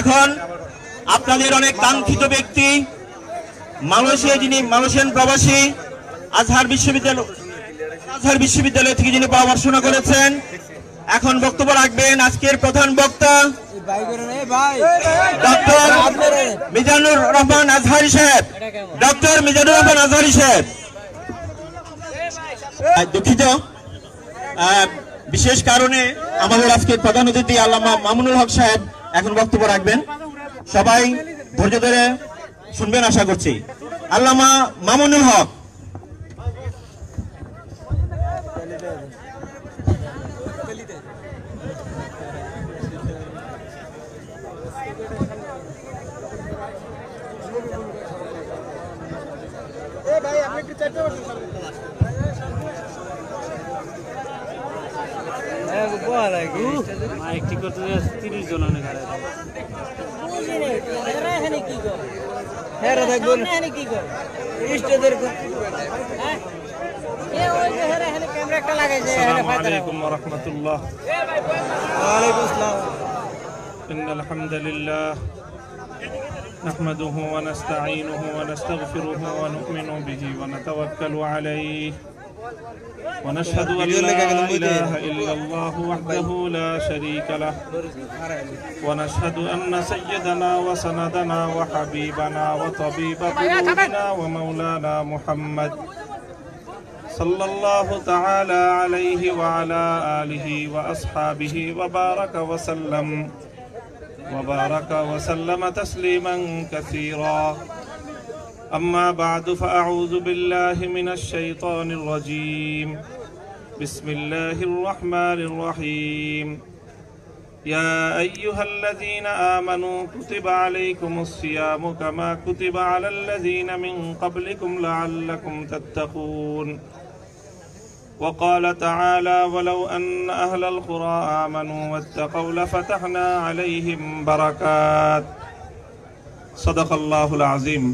এখন আপনাদের অনেক কাঙ্ক্ষিত ব্যক্তি মালয়েশিয়া যিনি মালয়েশিয়ান প্রবাসী আজহার বিশ্ববিদ্যালয় থেকে যিনি পড়াশোনা করেছেন, এখন বক্তব্য রাখবেন আজকের প্রধান বক্তা ডক্টর মিজানুর রহমান আজহারি সাহেব। ডক্টর মিজানুর রহমান আজহারি সাহেব, দুঃখিত, বিশেষ কারণে আমাদের আজকের প্রধান অতিথি আল্লামা মামুনুল হক সাহেব এখন বক্তব্য রাখবেন। সবাই ধৈর্য ধরে শুনবেন আশা করছি। আল্লামা মামুনুল হক। মাইকটি করতে 30 জন نحمده ونستعينه ونستغفره ونؤمن به ونتوكل عليه ونشهد أن لا إله إلا الله وحده لا شريك له ونشهد أن سيدنا وسندنا وحبيبنا وطبيب قلوبنا ومولانا محمد صلى الله تعالى عليه وعلى آله وأصحابه وبارك وسلم تسليما كثيرا. أما بعد فأعوذ بالله من الشيطان الرجيم. بسم الله الرحمن الرحيم. يا أيها الذين آمنوا كتب عليكم الصيام كما كتب على الذين من قبلكم لعلكم تتقون. وقال تعالى ولو أن أهل القرى آمنوا واتقوا لفتحنا عليهم بركات. صدق الله العظيم.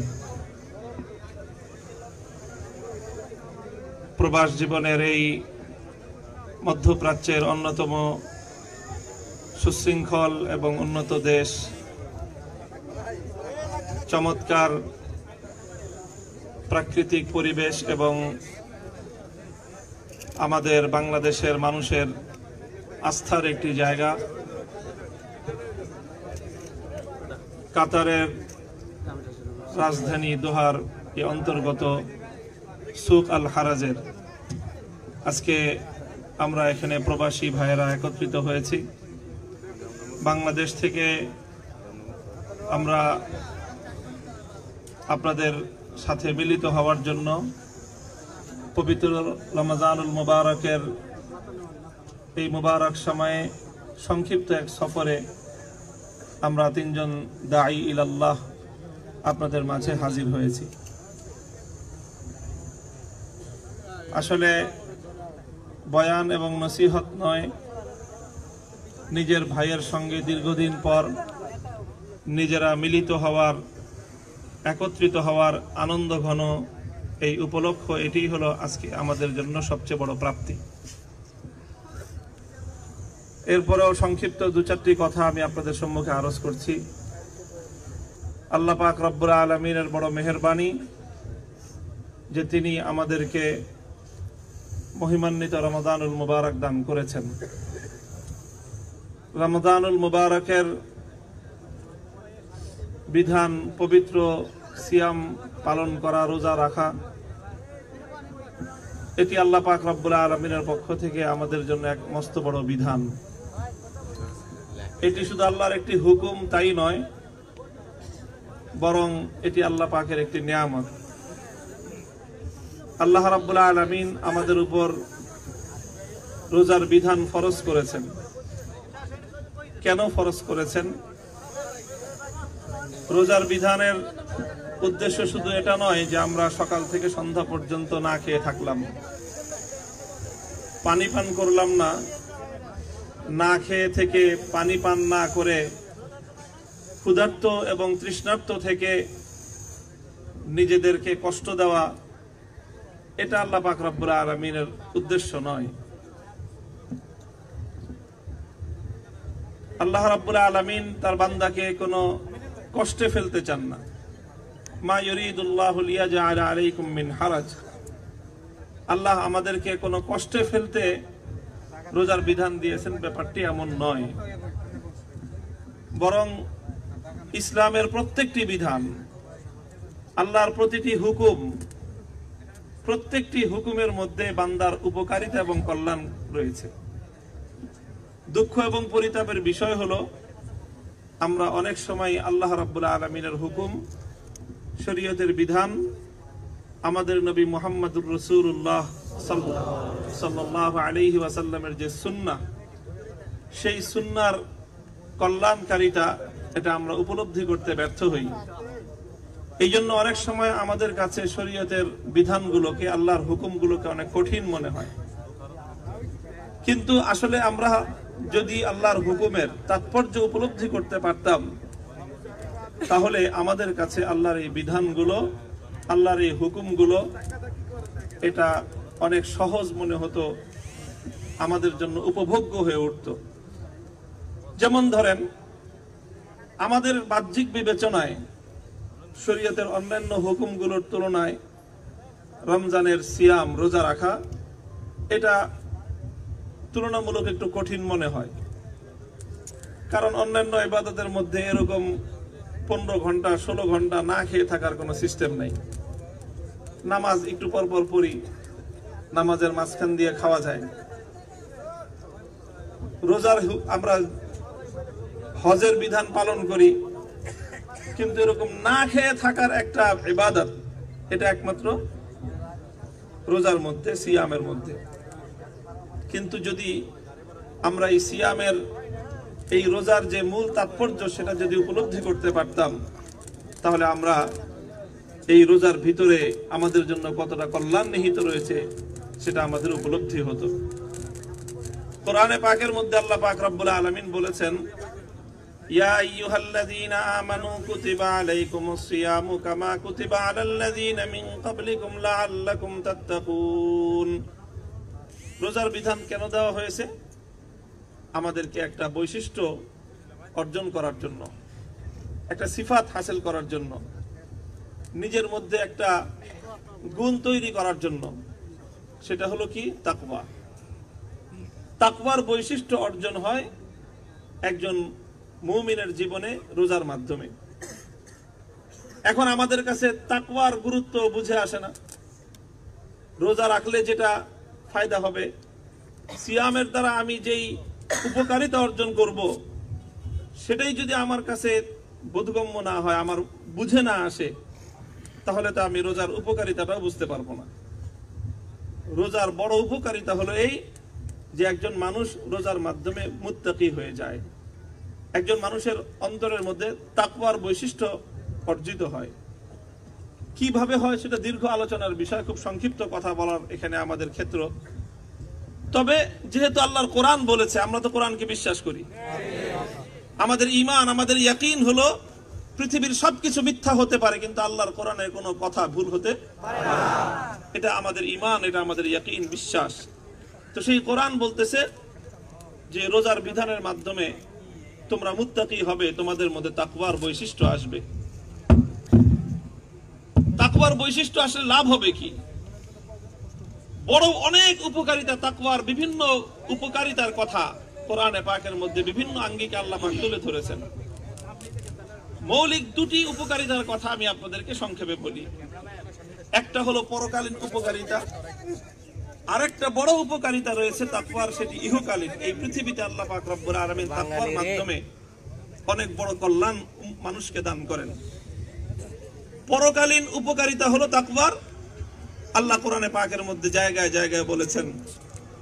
প্রবাস জীবনের এই মধ্যপ্রাচ্যের অন্যতম সুশৃঙ্খল এবং উন্নত দেশ, চমৎকার প্রাকৃতিক পরিবেশ এবং আমাদের বাংলাদেশের মানুষের আস্থার একটি জায়গা, কাতারের রাজধানী দোহার অন্তর্গত সুক আল হারাজের আজকে আমরা এখানে প্রবাসী ভাইয়েরা একত্রিত হয়েছি। বাংলাদেশ থেকে আমরা আপনাদের সাথে মিলিত হওয়ার জন্য পবিত্র রমজানুল মুবারকের এই মুবারক সময়ে সংক্ষিপ্ত এক সফরে আমরা তিনজন দাঈ ইলাল্লাহ আপনাদের মাঝে হাজির হয়েছি। আসলে বয়ান এবং নসিহত নয়, নিজের ভাইয়ের সঙ্গে দীর্ঘদিন পর নিজেরা মিলিত হওয়ার, একত্রিত হওয়ার আনন্দ ঘন এই উপলক্ষ, এটি হলো আজকে আমাদের জন্য সবচেয়ে বড় প্রাপ্তি। এরপরেও সংক্ষিপ্ত দু চারটি কথা আমি আপনাদের সম্মুখে আরজ করছি। আল্লাহ পাক রব্বুল আলামিনের বড় মেহেরবানি যে তিনি আমাদেরকে মহিমান্বিত রমজানুল মুবারক দান করেছেন। রমজানুল মুবারকের বিধান পবিত্র সিয়াম পালন করা, রোজা রাখা, এটি আল্লাহ পাক রব্বুল আলামিনের পক্ষ থেকে আমাদের জন্য এক মস্ত বড় বিধান। এটি শুধু আল্লাহর একটি হুকুম তাই নয়, বরং এটি আল্লাহ পাকের একটি নিয়ামত। আল্লাহ রাব্বুল আলামিন আমাদের উপর রোজার বিধান ফরজ করেছেন। কেন ফরজ করেছেন? রোজার বিধানের উদ্দেশ্য শুধু এটা নয় যে আমরা সকাল থেকে সন্ধ্যা পর্যন্ত না খেয়ে থাকলাম, পানি পান করলাম না, না খেয়ে থেকে পানি পান না করে ক্ষুধার্ত এবং তৃষ্ণার্ত থেকে নিজেদেরকে কষ্ট দেওয়া, এটা আল্লাহ পাক রব্বুল আলামিনের উদ্দেশ্য নয়। আল্লাহ রাব্বুল আলামিন তার বান্দাকে কোনো কষ্টে ফেলতে চান না। মা ইউরিদুল্লাহু লিয়াজআলা আলাইকুম মিন হারাজ, আল্লাহ আমাদেরকে কোনো কষ্টে ফেলতে রোজার বিধান দিয়েছেন, ব্যাপারটি এমন নয়। বরং ইসলামের প্রত্যেকটি বিধান, আল্লাহর প্রতিটি হুকুম, প্রত্যেকটি হুকুমের মধ্যে বান্দার উপকারিতা এবং কল্যাণ রয়েছে। দুঃখ এবং পরিতাপের বিষয় হলো আমরা অনেক সময় আল্লাহ রাব্বুল আলামিনের হুকুম, শরীয়তের বিধান, আমাদের নবী মুহাম্মদুর রাসূলুল্লাহ সাল্লাল্লাহু আলাইহি ওয়াসাল্লামের যে সুন্নাহ, সেই সুন্নাহর কল্যাণকারিতা এটা আমরা উপলব্ধি করতে ব্যর্থ হই। এই জন্য অনেক সময় আমাদের কাছে শরীয়তের বিধানগুলোকে, আল্লাহর হুকুমগুলোকে অনেক কঠিন মনে হয়। কিন্তু আসলে আমরা যদি আল্লাহর হুকুমের তাৎপর্য উপলব্ধি করতে পারতাম, তাহলে আমাদের কাছে আল্লাহর এই বিধানগুলো, আল্লাহর এই হুকুমগুলো এটা অনেক সহজ মনে হতো, আমাদের জন্য উপভোগ্য হয়ে উঠত। যেমন ধরেন, আমাদের বাহ্যিক বিবেচনায় শরীয়তের অন্যান্য হুকুমগুলোর তুলনায় রমজানের সিয়াম, রোজা রাখা, এটা তুলনামূলক একটু কঠিন মনে হয়। কারণ অন্যান্য ইবাদতের মধ্যে এরকম 15 ঘন্টা 16 ঘন্টা না খেয়ে থাকার কোনো সিস্টেম নাই। নামাজ একটু পর পর পড়ি, নামাজের মাঝখান দিয়ে খাওয়া যায়। রোজার আমরা হজের বিধান পালন করি, কিন্তু এরকম না খেয়ে থাকার একটা ইবাদত, এটা একমাত্র রোজার মধ্যে, সিয়ামের মধ্যে। কিন্তু যদি আমরা এই সিয়ামের, এই রোজার যে মূল তাৎপর্য, সেটা যদি উপলব্ধি করতে পারতাম, তাহলে আমরা এই রোজার ভিতরে আমাদের জন্য কতটা কল্যাণ নিহিত রয়েছে সেটা আমাদের উপলব্ধি হতো। কোরআনে পাকের মধ্যে আল্লাহ পাক রব্বুল আলামিন বলেছেন, ইয়া আইয়ুহাল্লাযীনা আমানু কুতিবা আলাইকুমুস সিয়ামু কামা কুতিবা আলাল্লাযীনা মিন ক্বাবলিকুম লাআল্লাকুম তাত্তাকুন। রোজার বিধান কেন দেওয়া হয়েছে? আমাদেরকে একটা বৈশিষ্ট্য অর্জন করার জন্য, একটা সিফাত হাসিল করার জন্য, নিজের মধ্যে একটা গুণ তৈরি করার জন্য। সেটা হলো কি? তাকওয়া। তাকওয়ার বৈশিষ্ট্য অর্জন হয় একজন মুমিনের জীবনে রোজার মাধ্যমে। এখন আমাদের কাছে তাকওয়ার গুরুত্ব বুঝে আসে না। রোজা রাখলে যেটা ফায়দা হবে, সিয়ামের দ্বারা আমি যেই উপকারিতা অর্জন করব, সেটাই যদি আমার কাছে বোধগম্য না হয়, আমার বুঝে না আসে, তাহলে তো আমি রোজার উপকারিতাটাও বুঝতে পারবো না। রোজার বড় উপকারিতা হলো এই যে একজন মানুষ রোজার মাধ্যমে মুত্তাকি হয়ে যায়, একজন মানুষের অন্তরের মধ্যে তাকওয়ার বৈশিষ্ট্য অর্জিত হয়। কিভাবে হয় সেটা দীর্ঘ আলোচনার বিষয়, খুব সংক্ষিপ্ত কথা বলার এখানে আমাদের ক্ষেত্র। তবে যেহেতু আল্লাহর কোরআন বলেছে, আমরা তো কোরআনকে বিশ্বাস করি। আমাদের ঈমান, আমাদের ইয়াকিন হলো পৃথিবীর সবকিছু মিথ্যা হতে পারে, কিন্তু আল্লাহর কোরআনের কোনো কথা ভুল হতে পারে না। এটা আমাদের ঈমান, এটা আমাদের ইয়াকিন, বিশ্বাস। তো সেই কোরআন বলতেছে যে রোজার বিধানের মাধ্যমে তোমরা মুত্তাকি হবে, তোমাদের মধ্যে তাকওয়ার বৈশিষ্ট্য আসবে। তাকওয়ার বৈশিষ্ট্য আসলে লাভ হবে কি? বড় অনেক উপকারিতা, তাকওয়ার বিভিন্ন উপকারিতার কথা কোরআনে পাকের মধ্যে বিভিন্ন আঙ্গিকে আল্লাহ পাক তুলে ধরেছেন। মৌলিক দুটি উপকারিতার কথা আমি আপনাদেরকে সংক্ষেপে বলি। একটা হলো পরকালীন উপকারিতা, আরেকটা বড় উপকারিতা রয়েছে তাকওয়ার, সেটি ইহকালীন। এই পৃথিবীতে আল্লাহ পাক রব্বুল আলামিন তাকওয়ার মাধ্যমে অনেক বড় কল্যাণ মানুষকে দান করেন। পরকালীন উপকারিতা হলো তাকওয়ার। আল্লাহ কোরআনে পাকের মধ্যে জায়গায় জায়গায় বলেছেন,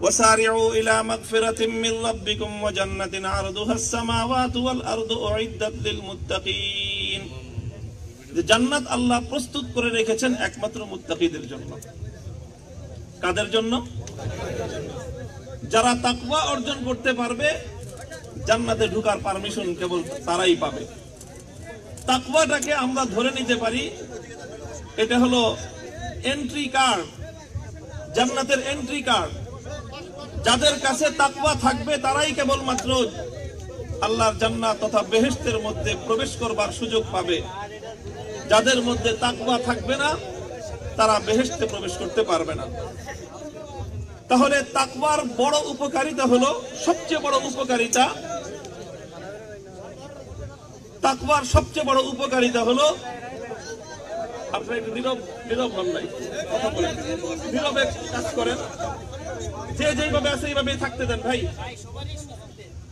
ওয়াসারিউ ইলা মাগফিরাতিম মির রাব্বিকুম ওয়া জান্নাতিন আরদুহাস সামাওয়াতু ওয়াল আরদু উইদ্দাত লিল মুত্তাকিন। যে জান্নাত আল্লাহ প্রস্তুত করে রেখেছেন একমাত্র মুত্তাকিদের জন্য। কাদের জন্য? যারা তাকওয়া অর্জন করতে পারবে, জান্নাতে ঢোকার পারমিশন কেবল তারাই পাবে। তাকওয়াটাকে আমরা ধরে নিতে পারি এটা হলো এন্ট্রি কার্ড, জান্নাতের এন্ট্রি কার্ড। যাদের কাছে তাকওয়া থাকবে তারাই কেবলমাত্র আল্লাহর জান্নাত তথা বেহেশতের মধ্যে প্রবেশ করবার সুযোগ পাবে। যাদের মধ্যে তাকওয়া থাকবে না তারা বেহেশতে প্রবেশ করতে পারবে না। তাহলে তাকওয়ার বড় উপকারিতা হলো, সবচেয়ে বড় উপকারিতা, তাকওয়ার সবচেয়ে বড় উপকারিতা হলো, আপনারা একটু নীরব হন নাই, কথা বলেন, নীরবে কাজ করেন, যে যেভাবে আছে এইভাবে থাকতে দেন ভাই,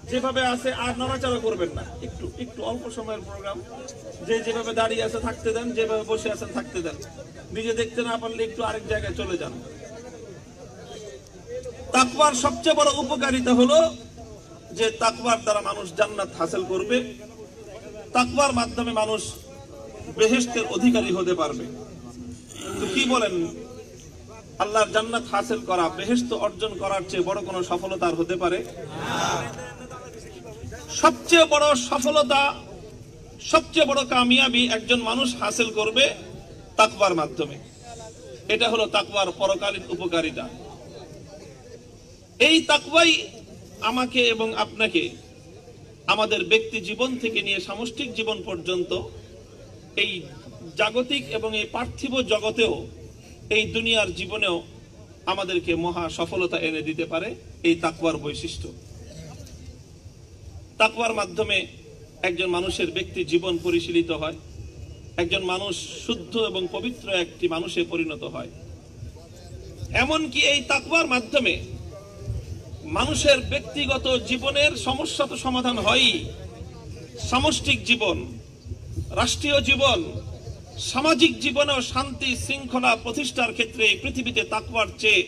যেভাবে আছে আর নড়াচড়া করবেন না, একটু একটু অল্প সময়ের প্রোগ্রাম, যে যেভাবে দাঁড়িয়ে আছে থাকতে দেন, যেভাবে বসে আছেন থাকতে দেন, নিজে দেখতে না পারলে একটু আরেক জায়গায় চলে যান। তাকওয়ার সবচেয়ে বড় উপকারিতা হলো যে তাকওয়ার দ্বারা মানুষ জান্নাত হাসিল করবে, তাকওয়ার মাধ্যমে মানুষ বেহেশতের অধিকারী হতে পারবে। তো কি বলেন, আল্লাহর জান্নাত হাসিল করা, বেহেশত অর্জন করার চেয়ে বড় কোনো সফলতা আর হতে পারে? সবচেয়ে বড় সফলতা, সবচেয়ে বড় কামিয়াবি একজন মানুষ হাসিল করবে তাকওয়ার মাধ্যমে। এটা হলো তাকওয়ার পরকালীন উপকারিতা। এই তাকওয়াই আমাকে এবং আপনাকে আমাদের ব্যক্তি জীবন থেকে নিয়ে সামষ্টিক জীবন পর্যন্ত, এই জাগতিক এবং এই পার্থিব জগতেও, এই দুনিয়ার জীবনেও আমাদেরকে মহা সফলতা এনে দিতে পারে এই তাকওয়ার বৈশিষ্ট্য। তাকওয়ার মাধ্যমে একজন মানুষের ব্যক্তি জীবন পরিশীলিত হয়, একজন মানুষ শুদ্ধ এবং পবিত্র একটি মানুষে পরিণত হয়। এমনকি এই তাকওয়ার মাধ্যমে মানুষের ব্যক্তিগত জীবনের সমস্যা তো সমাধান হয়ই, সামষ্টিক জীবন, রাষ্ট্রীয় জীবন, সামাজিক জীবনেও শান্তি শৃঙ্খলা প্রতিষ্ঠার ক্ষেত্রে এই পৃথিবীতে তাকওয়ার চেয়ে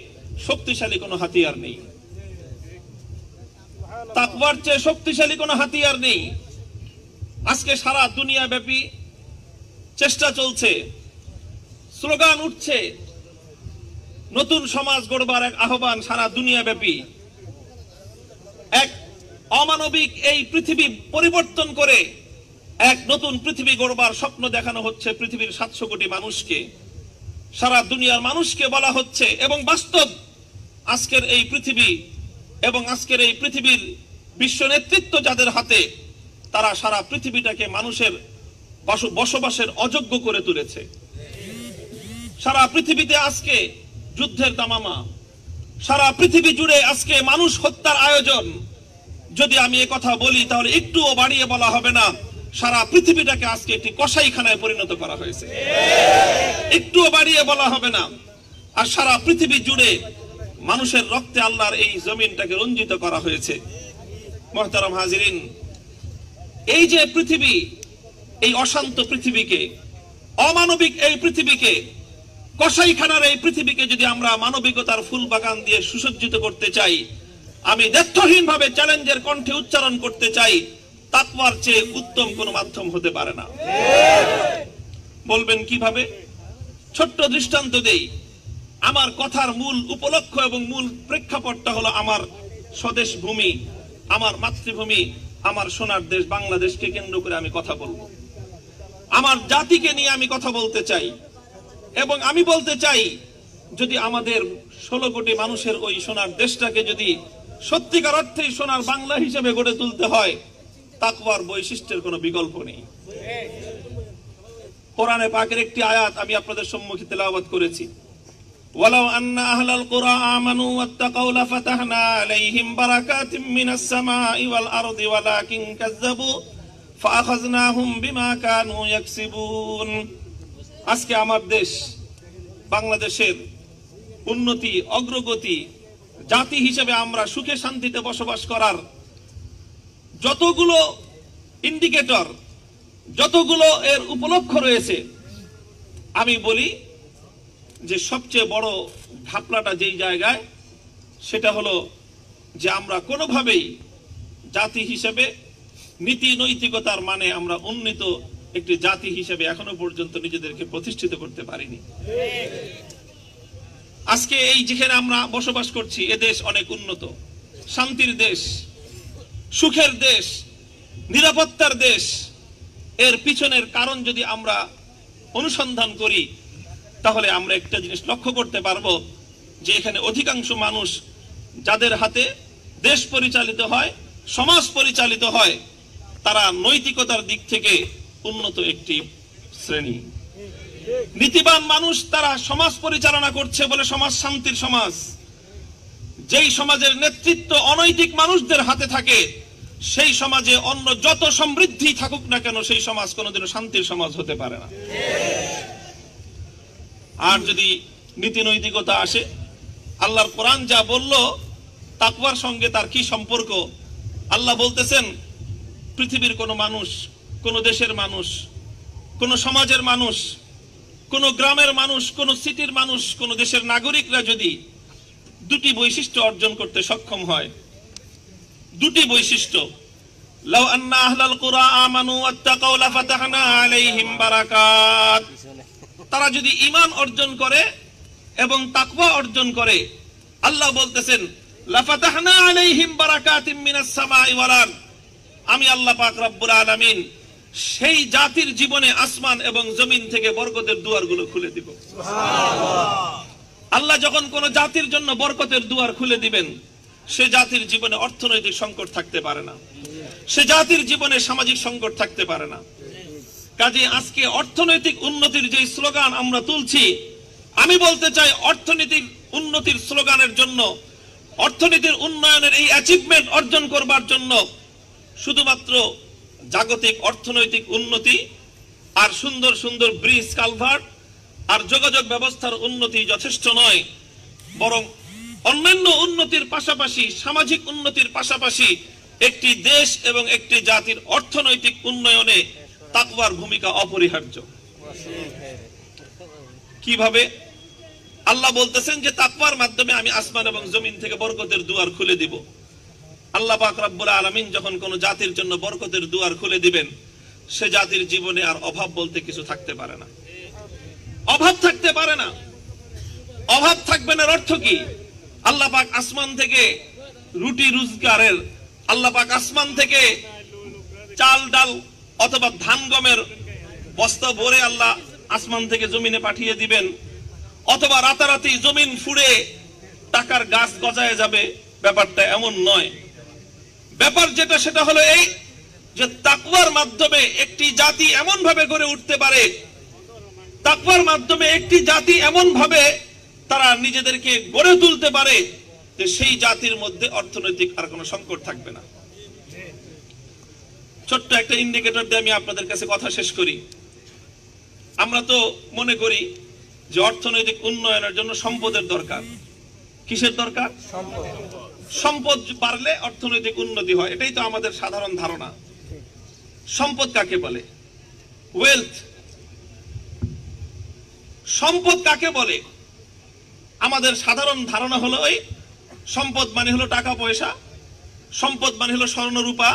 শক্তিশালী কোনো হাতিয়ার নেই। তাকওয়ার চেয়ে শক্তিশালী কোনো হাতিয়ার নেই। আজকে সারা দুনিয়া ব্যাপী চেষ্টা চলছে, স্লোগান উঠছে, নতুন সমাজ গড়বার এক আহ্বান সারা দুনিয়া ব্যাপী। এক অমানবিক এই পৃথিবী পরিবর্তন করে এক নতুন পৃথিবী গড়বার স্বপ্ন দেখানো হচ্ছে পৃথিবীর 700 কোটি মানুষকে, সারা দুনিয়ার মানুষকে বলা হচ্ছে। এবং বাস্তব আজকের এই পৃথিবী এবং আজকের এই পৃথিবীর বিশ্ব নেতৃত্ব যাদের হাতে, তারা সারা পৃথিবীটাকে মানুষের বসবাসের অযোগ্য করে তুলেছে। সারা পৃথিবীতে আজকে যুদ্ধের দামামা, সারা পৃথিবী জুড়ে আজকে মানুষ হত্যার আয়োজন। যদি আমি এ কথা বলি তাহলে একটুও বাড়িয়ে বলা হবে না, সারা পৃথিবীটাকে আজকে একটি কসাইখানায় পরিণত করা হয়েছে, একটুও বাড়িয়ে বলা হবে না। আর সারা পৃথিবী জুড়ে মানুষের রক্তে আল্লাহর এই জমিনটাকে রঞ্জিত করা হয়েছে। মুহতারাম হাজিরিন, এই যে পৃথিবী, এই অশান্ত পৃথিবীকে, অমানবিক এই পৃথিবীকে, কসাইখানার এই পৃথিবীকে যদি আমরা মানবিকতার ফুল বাগান দিয়ে সুসজ্জিত করতে চাই, আমি দ্ব্যর্থহীন ভাবে চ্যালেঞ্জের কণ্ঠে উচ্চারণ করতে চাই, তাকওয়ার চেয়ে উত্তম কোন মাধ্যম হতে পারে না। বলবেন কিভাবে? ছোট্ট দৃষ্টান্ত দেই। আমার কথার মূল উপলক্ষ এবং মূল প্রেক্ষাপটটা হলো আমার স্বদেশ ভূমি, আমার মাতৃভূমি, আমার সোনার দেশ বাংলাদেশকে কেন্দ্র করে আমি কথা বলবো। আমার জাতিকে নিয়ে আমি কথা বলতে চাই। এবং আমি বলতে চাই, যদি আমাদের 16 কোটি মানুষের ওই সোনার দেশটাকে যদি সত্যিকার অর্থেই সোনার বাংলা হিসেবে গড়ে তুলতে হয়, তাকওয়ার বৈশিষ্ট্যের কোনো বিকল্প নেই। কোরআনে পাকের একটি আয়াত আমি আপনাদের সম্মুখে তেলাওয়াত করেছি। ওয়ালাউ আন্না আহলাল কুরা আমানু ওয়াত্তাকাউ লাফাতাহনা আলাইহিম বারাকাতিম মিনাস সামাই ওয়াল আরদি ওয়ালাকিন কাযযাবু ফাআখাযনাহুম বিমা কানু ইয়াকসিবুন। আজকে আমার দেশ বাংলাদেশের উন্নতি, অগ্রগতি, জাতি হিসেবে আমরা সুখে শান্তিতে বসবাস করার যতগুলো ইন্ডিকেটর, যতগুলো এর উপলক্ষ রয়েছে, আমি বলি যে সবচেয়ে বড় ঘাপলাটা যেই জায়গায়, সেটা হলো যে আমরা কোনোভাবেই জাতি হিসেবে নীতি নৈতিকতার মানে আমরা উন্নত একটি জাতি হিসেবে এখনো পর্যন্ত নিজেদেরকে প্রতিষ্ঠিত করতে পারিনি। আজকে এই যেখানে আমরা বসবাস করছি, এ দেশ অনেক উন্নত, শান্তির দেশ, সুখের দেশ, নিরাপত্তার দেশ। এর পিছনের কারণ যদি আমরা অনুসন্ধান করি, তাহলে আমরা একটা জিনিস লক্ষ্য করতে পারবো যে এখানে অধিকাংশ মানুষ যাদের হাতে দেশ পরিচালিত হয়, সমাজ পরিচালিত হয় তারা নৈতিকতার দিক থেকে উন্নত একটি শ্রেণী। নীতিবান মানুষ তারা সমাজ পরিচালনা করছে বলে সমাজ শান্তির সমাজ। যেই সমাজের নেতৃত্ব অনৈতিক মানুষদের হাতে থাকে সেই সমাজে অন্য যত সমৃদ্ধি থাকুক না কেন সেই সমাজ কোনোদিনও শান্তির সমাজ হতে পারে না। আর যদি নীতি নৈতিকতা আসে, আল্লাহর কোরআন যা বলল তাকওয়ার সঙ্গে তার কি সম্পর্ক? আল্লাহ বলতেছেন পৃথিবীর কোন মানুষ, কোন দেশের মানুষ, কোন সমাজের মানুষ, কোন গ্রামের মানুষ, কোন সিটির মানুষ, কোন দেশের নাগরিকরা যদি দুটি বৈশিষ্ট্য অর্জন করতে সক্ষম হয়, দুটি বৈশিষ্ট্য, লাউ আন্না আহলাল কুরা আমানু ওয়াত্তাকাউ লাফাতাহনা আলাইহিম বারাকাত, তারা যদি ঈমান অর্জন করে এবং তাকওয়া অর্জন করে, আল্লাহ বলতেছেন লাফাতাহনা আলাইহিম বারাকাতিম মিনাস সামাই ওয়াল আরদ, আমি আল্লাহ পাক রব্বুল আলামিন সেই জাতির জীবনে আসমান এবং জমিন থেকে বরকতের দুয়ারগুলো খুলে দিব। সুবহানাল্লাহ। আল্লাহ যখন কোন জাতির জন্য বরকতের দুয়ার খুলে দিবেন, সে জাতির জীবনে অর্থনৈতিক সংকট থাকতে পারে না, সে জাতির জীবনে সামাজিক সংকট থাকতে পারে না। কাজে আজকে অর্থনৈতিক উন্নতির যে স্লোগান আমরা তুলছি, আমি বলতে চাই অর্থনৈতিক উন্নতির স্লোগানের জন্য, অর্থনীতির উন্নয়নের এই অ্যাচিভমেন্ট অর্জন করবার জন্য শুধুমাত্র জাগতিক অর্থনৈতিক উন্নতি আর সুন্দর সুন্দর ব্রিজ, কালভার্ট আর যোগাযোগ ব্যবস্থার উন্নতি যথেষ্ট নয়, বরং অন্যান্য উন্নতির পাশাপাশি, সামাজিক উন্নতির পাশাপাশি একটি দেশ এবং একটি জাতির অর্থনৈতিক উন্নয়নে তাকওয়ার ভূমিকা অপরিহার্য। কিভাবে? আল্লাহ বলতেছেন যে তাকওয়ার মাধ্যমে আমি আসমান এবং জমিন থেকে বরকতের দুয়ার খুলে দিব। আল্লাহ পাক রব্বুল আলামিন যখন কোন জাতির জন্য বরকতের দুয়ার খুলে দিবেন, সে জাতির জীবনে আর অভাব বলতে কিছু থাকতে পারে না, অভাব থাকতে পারে না। অভাব থাকবে না অর্থ কি? আল্লাহ পাক আসমান থেকে রুটি রোজগারের, আল্লাহ পাক আসমান থেকে চাল ডাল অথবা ধান গমের বস্তা ভরে আল্লাহ আসমান থেকে জমিনে পাঠিয়ে দিবেন, অথবা রাতারাতি জমিন ফুঁড়ে টাকার গাছ গজায় যাবে। ব্যাপারটা এমন নয়। ব্যাপার যেটা সেটা হলো এই যে তাকওয়ার মাধ্যমে একটি জাতি এমন ভাবে গড়ে উঠতে পারে, তাকওয়ার মাধ্যমে একটি জাতি এমন ভাবে তারা নিজেদেরকে গড়ে তুলতে পারে যে সেই জাতির মধ্যে অর্থনৈতিক আর কোনো সংকট থাকবে না। ছোট্ট একটা ইন্ডিকেটর দিয়ে আমি আপনাদের কাছে কথা শেষ করি। আমরা তো মনে করি যে অর্থনৈতিক উন্নয়নের জন্য সম্পদের দরকার। কিসের দরকার? সম্পদ বাড়লে অর্থনৈতিক উন্নতি হয়, এটাই তো আমাদের সাধারণ ধারণা। সম্পদ কাকে বলে? ওয়েলথ। সম্পদ কাকে বলে? আমাদের সাধারণ ধারণা হলো ওই সম্পদ মানে হলো টাকা পয়সা, সম্পদ মানে হলো স্বর্ণ রূপা,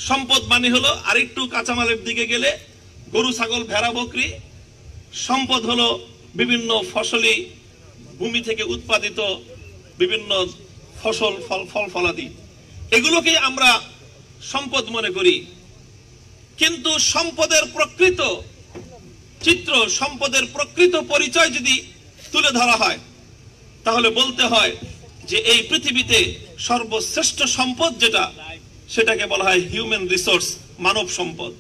সম্পদ মানে হলো আরেকটু কাঁচামালের দিকে গেলে গরু ছাগল ভেড়া বকরি, সম্পদ হলো বিভিন্ন ফসলি ভূমি থেকে উৎপাদিত বিভিন্ন ফসল, ফল ফলাদি, এগুলোকে আমরা সম্পদ মনে করি। কিন্তু সম্পদের প্রকৃত চিত্র, সম্পদের প্রকৃত পরিচয় যদি তুলে ধরা হয়, তাহলে বলতে হয় যে এই পৃথিবীতে সর্বশ্রেষ্ঠ সম্পদ যেটা, সেটাকে বলা হয় হিউম্যান রিসোর্স, মানব সম্পদ।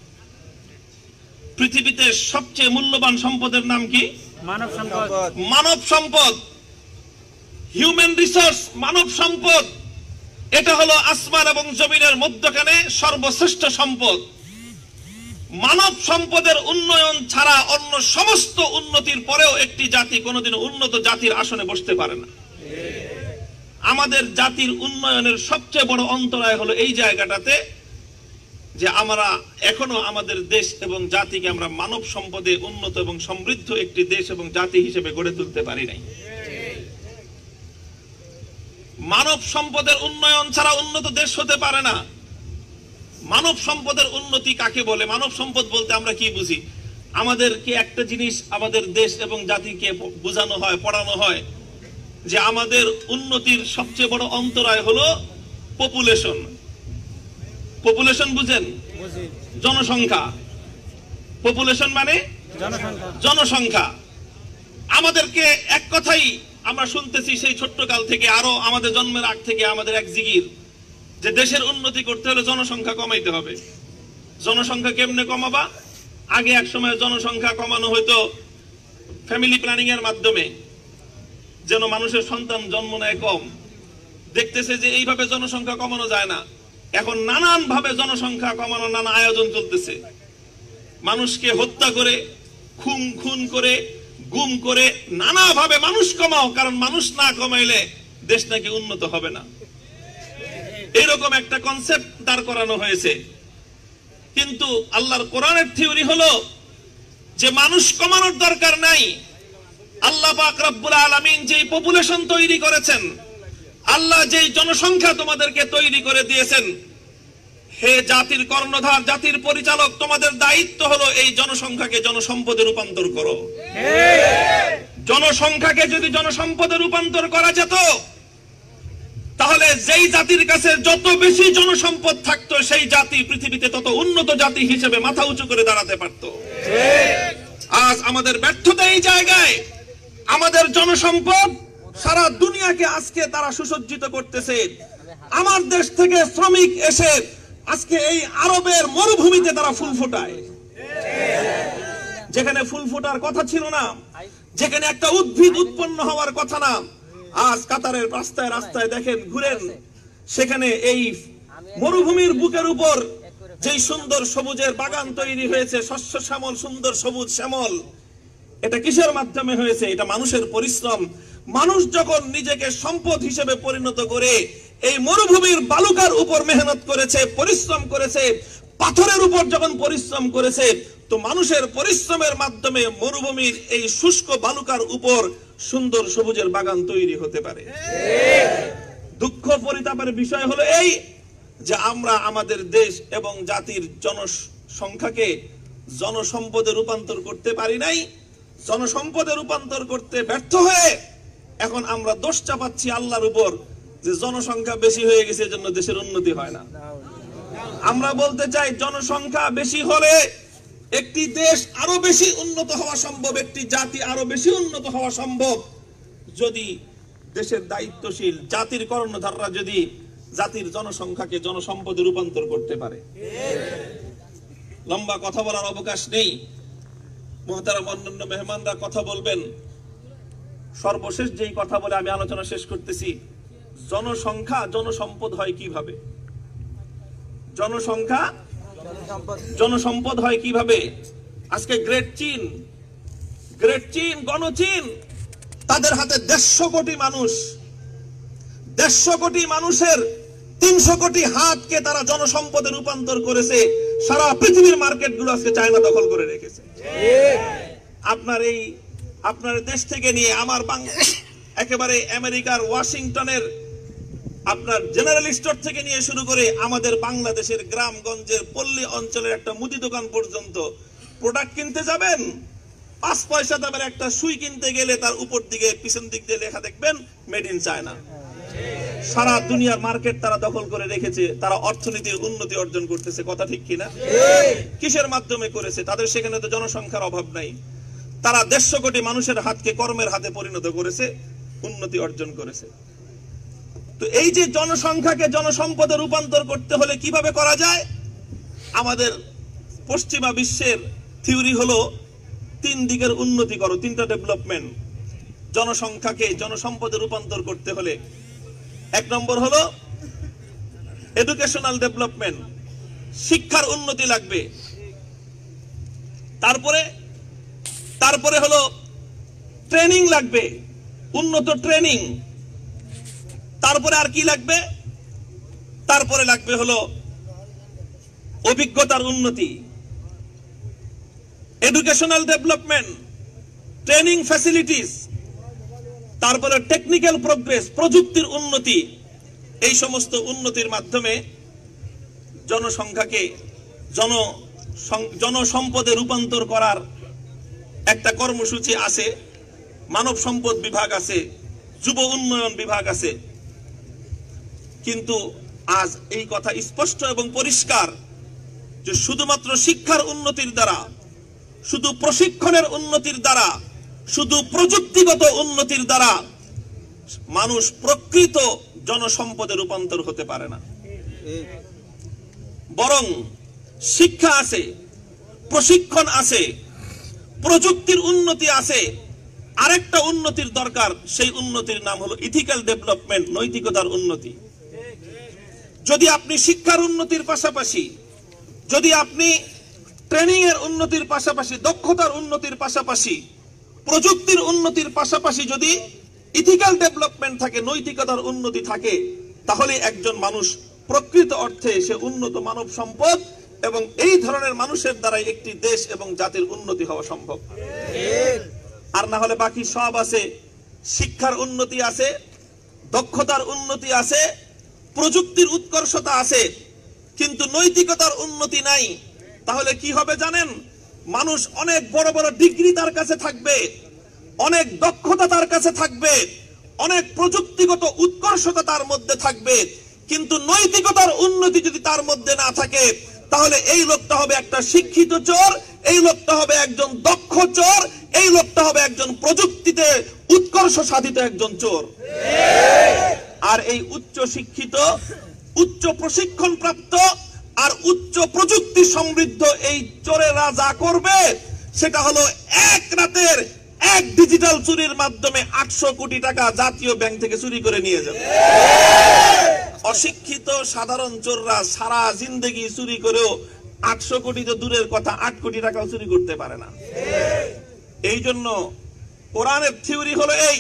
পৃথিবীতে সবচেয়ে মূল্যবান সম্পদের নাম কি? মানব সম্পদ। মানব সম্পদ, হিউম্যান রিসোর্স, মানব সম্পদ, এটা হলো আসমান এবং জমিনের মধ্যখানে সর্বশ্রেষ্ঠ সম্পদ। মানব সম্পদের উন্নয়ন ছাড়া অন্য সমস্ত উন্নতির পরেও একটি জাতি কোনোদিন উন্নত জাতির আসনে বসতে পারে না। আমাদের জাতির উন্নয়নের সবচেয়ে বড় অন্তরায় হলো এই জায়গাটাতে যে আমরা এখনো আমাদের দেশ এবং জাতিকে আমরা মানব সম্পদে উন্নত এবং সমৃদ্ধ একটি দেশ এবং জাতি হিসেবে গড়ে তুলতে পারি নাই। মানব সম্পদের উন্নয়ন ছাড়া উন্নত দেশ হতে পারে না। মানব সম্পদের উন্নতি কাকে বলে? মানব সম্পদ বলতে আমরা কি বুঝি? আমাদেরকে একটা জিনিস আমাদের দেশ এবং জাতিকে বোঝানো হয়, পড়ানো হয় যে আমাদের উন্নতির সবচেয়ে বড় অন্তরায় হলো পপুলেশন। পপুলেশন বুঝেন? জনসংখ্যা। পপুলেশন মানে জনসংখ্যা। আমাদেরকে এক কথাই আমরা শুনতেছি সেই ছোট্ট কাল থেকে, আরো আমাদের জন্মের আগ থেকে আমাদের এক জিগির যে দেশের উন্নতি করতে হলে জনসংখ্যা কমাইতে হবে। জনসংখ্যা কেমনে কমাবা? আগে এক সময় জনসংখ্যা কমানো হয়তো ফ্যামিলি প্ল্যানিং এর মাধ্যমে, যেন মানুষের সন্তান জন্ম নেয় কম। দেখতেছে যে এইভাবে জনসংখ্যা কমানো যায় না, এখন নানান ভাবে জনসংখ্যা কমানোর নানা আয়োজন চলতেছে। মানুষকে হত্যা করে, খুন করে, গুম করে নানা ভাবে মানুষ কমাও, কারণ মানুষ না কমাইলে দেশ নাকি উন্নত হবে না। এরকম একটা কনসেপ্ট দাঁড় করানো হয়েছে। কিন্তু আল্লাহর কোরআনের থিওরি হলো যে মানুষ কমানোর দরকার নাই। আল্লাহ পাক রব্বুল আলামিন যেই পপুলেশন তৈরি করেছেন, আল্লাহ যেই জনসংখ্যা তোমাদেরকে তৈরি করে দিয়েছেন, হে জাতির কর্ণধার, জাতির পরিচালক, তোমাদের দায়িত্ব হলো এই জনসংখ্যাকে জনসম্পদে রূপান্তর করো। জনসংখ্যাকে যদি জনসম্পদে রূপান্তর করা যেত, তাহলে যেই জাতির কাছে যত বেশি জনসম্পদ থাকতো, সেই জাতি পৃথিবীতে তত উন্নত জাতি হিসেবে মাথা উঁচু করে দাঁড়াতে পারত। আজ আমাদের ব্যর্থতা এই জায়গায়, আমাদের জনসম্পদ সারা দুনিয়াকে আজকে তারা সুসজ্জিত করতেছে। আমার দেশ থেকে শ্রমিক এসে আজকে এই আরবের মরুভূমিতে তারা ফুল ফোটায়, যেখানে ফুল ফোটার কথা ছিল না, যেখানে একটা উদ্ভিদ উৎপন্ন হওয়ার কথা না। আজ কাতারের রাস্তায় রাস্তায় দেখেন, ঘুরেন, সেখানে এই মরুভূমির বুকের উপর যেই সুন্দর সবুজের বাগান তৈরি হয়েছে, শস্য শ্যামল, সুন্দর সবুজ শ্যামল, এটা কিসের মাধ্যমে হয়েছে? এটা মানুষের পরিশ্রম। মানুষ যখন নিজেকে সম্পদ হিসেবে পরিণত করে এই মরুভূমির বালুকার উপর মেহনত করেছে, পরিশ্রম করেছে, পাথরের উপর যখন পরিশ্রম করেছে, তো মানুষের পরিশ্রমের মাধ্যমে মরুভূমির এই শুষ্ক বালুকার উপর সুন্দর সবুজের বাগান তৈরি হতে পারে। দুঃখ পরিতাপের বিষয় হলো এই যে আমরা আমাদের দেশ এবং জাতির জনসংখ্যাকে জনসম্পদে রূপান্তর করতে পারি নাই। জনসম্পদে রূপান্তর করতে ব্যর্থ হয়ে এখন আমরা দোষ চাপাচ্ছি আল্লাহর উপর যে জনসংখ্যা বেশি হয়ে গেছে, এজন্য দেশের উন্নতি হয় না। আমরা বলতে চাই, জনসংখ্যা বেশি হলে একটি দেশ আরো বেশি উন্নত হওয়া সম্ভব, একটি জাতি আরো বেশি উন্নত হওয়া সম্ভব, যদি দেশের দায়িত্বশীল জাতির কর্ণধাররা যদি জাতির জনসংখ্যাকে জনসম্পদে রূপান্তর করতে পারে। লম্বা কথা বলার অবকাশ নেই, মুহতারাম অন্যান্য মেহমানরা কথা বলবেন। সর্বশেষ যেই কথা বলে আমি আলোচনা শেষ করতেছি, জনসংখ্যা জনসম্পদ হয় কিভাবে? জনসংখ্যা জনসম্পদ হয় কিভাবে? আজকে গ্রেট চীন, গণচীন, তাদের হাতে 150 কোটি মানুষ, 150 কোটি মানুষের 300 কোটি হাতকে তারা জনসম্পদে রূপান্তর করেছে। সারা পৃথিবীর মার্কেট গুলো আজকে চায়না দখল করে রেখেছে। আপনার দেশ থেকে নিয়ে আমার একেবারে আমেরিকার ওয়াশিংটনের আপনার জেনারেল স্টোর থেকে নিয়ে শুরু করে আমাদের বাংলাদেশের গ্রামগঞ্জের পল্লী অঞ্চলের একটা মুদি দোকান পর্যন্ত প্রোডাক্ট কিনতে যাবেন, 5 পয়সা দামের একটা সুই কিনতে গেলে তার উপর দিকে পিছন দিক দিয়ে লেখা দেখবেন মেড ইন চায়না। সারা দুনিয়ার মার্কেট তারা দখল করে রেখেছে, তারা অর্থনীতির উন্নতি অর্জন করতেছে। কথা ঠিক কিনা? কিসের মাধ্যমে করেছে? তাদের সেখানে তো জনসংখ্যার অভাব নাই, তারা 150 কোটি মানুষের হাতকে কর্মের হাতে পরিণত করেছে, উন্নতি অর্জন করেছে। তো এই যে জনসংখ্যাকে জনসম্পদে রূপান্তর করতে হলে কিভাবে করা যায়? আমাদের পশ্চিমা বিশ্বের থিওরি হলো 3 দিকের উন্নতি করো, 3টা ডেভেলপমেন্ট। জনসংখ্যাকে জনসম্পদে রূপান্তর করতে হলে 1 নম্বর হলো এডুকেশনাল ডেভেলপমেন্ট, শিক্ষার উন্নতি লাগবে। তারপরে হলো ট্রেনিং লাগবে, উন্নত ট্রেনিং। তারপরে আর কি লাগবে? তারপরে লাগবে হলো অভিজ্ঞতার উন্নতি। এডুকেশনাল ডেভেলপমেন্ট, ট্রেনিং ফ্যাসিলিটিস, তারপরে টেকনিক্যাল প্রোগ্রেস, প্রযুক্তির উন্নতি। এই সমস্ত উন্নতির মাধ্যমে জনসংখ্যাকে জনসম্পদে রূপান্তর করার একটা কর্মসূচি আছে, মানব সম্পদ বিভাগ আছে, যুব উন্নয়ন বিভাগ আছে। কিন্তু আজ এই কথা স্পষ্ট এবং পরিষ্কার যে শুধুমাত্র শিক্ষার উন্নতির দ্বারা, শুধু প্রশিক্ষণের উন্নতির দ্বারা, শুধু প্রযুক্তিগত উন্নতির দ্বারা মানুষ প্রকৃত জনসম্পদে রূপান্তর হতে পারে না। বরং শিক্ষা আছে, প্রশিক্ষণ আছে, প্রযুক্তির উন্নতি আছে, আরেকটা উন্নতির দরকার। সেই উন্নতির নাম হলো ইথিক্যাল ডেভেলপমেন্ট, নৈতিকতার উন্নতি। যদি আপনি শিক্ষার উন্নতির পাশাপাশি, যদি আপনি ট্রেনিং এর উন্নতির পাশাপাশি, দক্ষতার উন্নতির পাশাপাশি, প্রযুক্তির উন্নতির পাশাপাশি যদি ইথিক্যাল ডেভেলপমেন্ট থাকে, নৈতিকতার উন্নতি থাকে, তাহলে একজন মানুষ প্রকৃত অর্থে সে উন্নত মানব সম্পদ, এবং এই ধরনের মানুষের দ্বারাই একটি দেশ এবং জাতির উন্নতি হওয়া সম্ভব। আর না হলে বাকি সব আছে, শিক্ষার উন্নতি আছে, দক্ষতার উন্নতি আছে, প্রযুক্তির উৎকর্ষতা আছে, কিন্তু নৈতিকতার উন্নতি নাই। তাহলে কি হবে জানেন? মানুষ অনেক বড় বড় ডিগ্রি তার কাছে থাকবে, অনেক দক্ষতা তার কাছে থাকবে, অনেক প্রযুক্তিগত উৎকর্ষতা তার মধ্যে থাকবে, কিন্তু নৈতিকতার উন্নতি যদি তার মধ্যে না থাকে, তাহলে এই লোকটা হবে একটা শিক্ষিত চোর, এই লোকটা হবে একজন দক্ষ চোর, এই লোকটা হবে একজন প্রযুক্তিতে উৎকর্ষ সাধিত একজন চোর। আর এই উচ্চ শিক্ষিত, উচ্চ প্রশিক্ষণ প্রাপ্ত আর উচ্চ প্রযুক্তি সমৃদ্ধ এই চোরেরা যা করবে সেটা হলো এক রাতের এক ডিজিটাল চুরির মাধ্যমে 800 কোটি টাকা জাতীয় ব্যাংক থেকে চুরি করে নিয়ে যাবে। অশিক্ষিত সাধারণ চোররা সারা জিন্দেগি চুরি করেও 800 কোটি তো দূরের কথা, 8 কোটি টাকাও চুরি করতে পারে না। এই জন্য কোরআনের থিওরি হলো এই,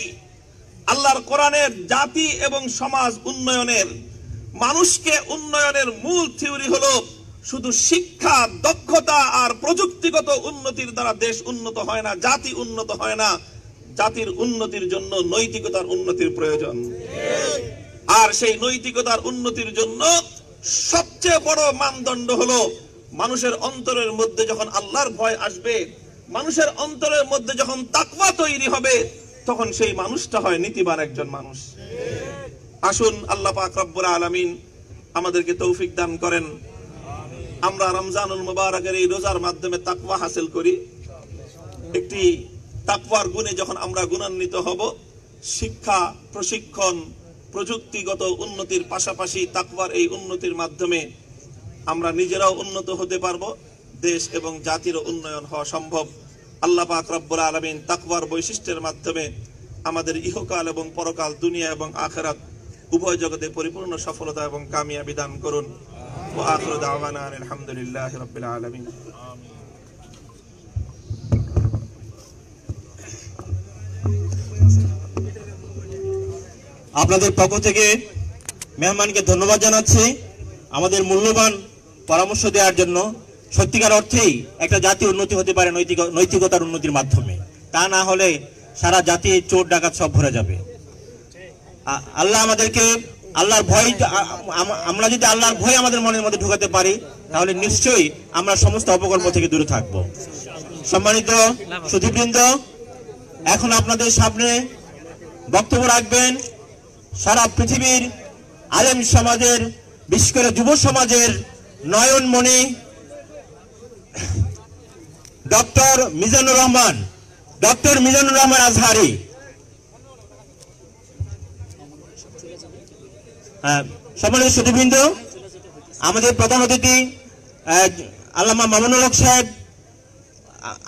আল্লাহর কোরআনের জাতি এবং সমাজ উন্নয়নের, মানুষকে উন্নয়নের মূল থিওরি হলো শুধু শিক্ষা, দক্ষতা আর প্রযুক্তিগত উন্নতির দ্বারা দেশ উন্নত হয় না, জাতি উন্নত হয় না। জাতির উন্নতির জন্য নৈতিকতার উন্নতির প্রয়োজন। আর সেই নৈতিকতার উন্নতির জন্য সবচেয়ে বড় মানদণ্ড হলো মানুষের অন্তরের মধ্যে যখন আল্লাহর ভয় আসবে, মানুষের অন্তরের মধ্যে যখন তাকওয়া তৈরি হবে, তখন সেই মানুষটা হয় নীতিবান একজন মানুষ। আসুন আল্লাহ পাক রব্বুল আলামিন আমাদেরকে তৌফিক দান করেন, আমরা রমজানুল মুবারকের এই রোজার মাধ্যমে তাকওয়া হাসিল করি। একটি তাকওয়ার গুণে যখন আমরা গুণান্বিত হব, শিক্ষা, প্রশিক্ষণ, প্রযুক্তিগত উন্নতির পাশাপাশি তাকওয়ার এই উন্নতির মাধ্যমে আমরা নিজেরাও উন্নত হতে পারবো, দেশ এবং জাতিরও উন্নয়ন হওয়া সম্ভব। আল্লাহ পাক রব্বুল আলামিন তাকওয়ার বৈশিষ্ট্যের মাধ্যমে আমাদের ইহকাল এবং পরকাল, দুনিয়া এবং আখিরাত উভয় জগতে পরিপূর্ণ সফলতা এবং কামিয়াবি দান করুন। ওয়া আখিরু দাওয়ানা আলহামদুলিল্লাহি রাব্বিল আলামিন। আপনাদের পক্ষ থেকে মেহমানকে ধন্যবাদ জানাচ্ছি আমাদের মূল্যবান পরামর্শ দেওয়ার জন্য। সত্যিকার অর্থেই একটা জাতি উন্নতি হতে পারে নৈতিকতার উন্নতির মাধ্যমে, তা না হলে সারা জাতি চোর ডাকাত সব ভরে যাবে। আল্লাহ আমাদেরকে আল্লাহর ভয়, আমরা যদি আল্লাহর ভয় আমাদের মনের মধ্যে ঢোকাতে পারি, তাহলে নিশ্চয়ই আমরা সমস্ত অপকর্ম থেকে দূরে থাকব। সম্মানিত সুধীবৃন্দ, এখন আপনাদের সামনে বক্তব্য রাখবেন সারা পৃথিবীর আলেম সমাজের, বিশেষ করে যুব সমাজের নয়নমণি ডক্টর মিজানুর রহমান আজহারি। সম্মানিত সুধীবৃন্দ, আমাদের প্রধান অতিথি আল্লামা মামুনুল হক সাহেব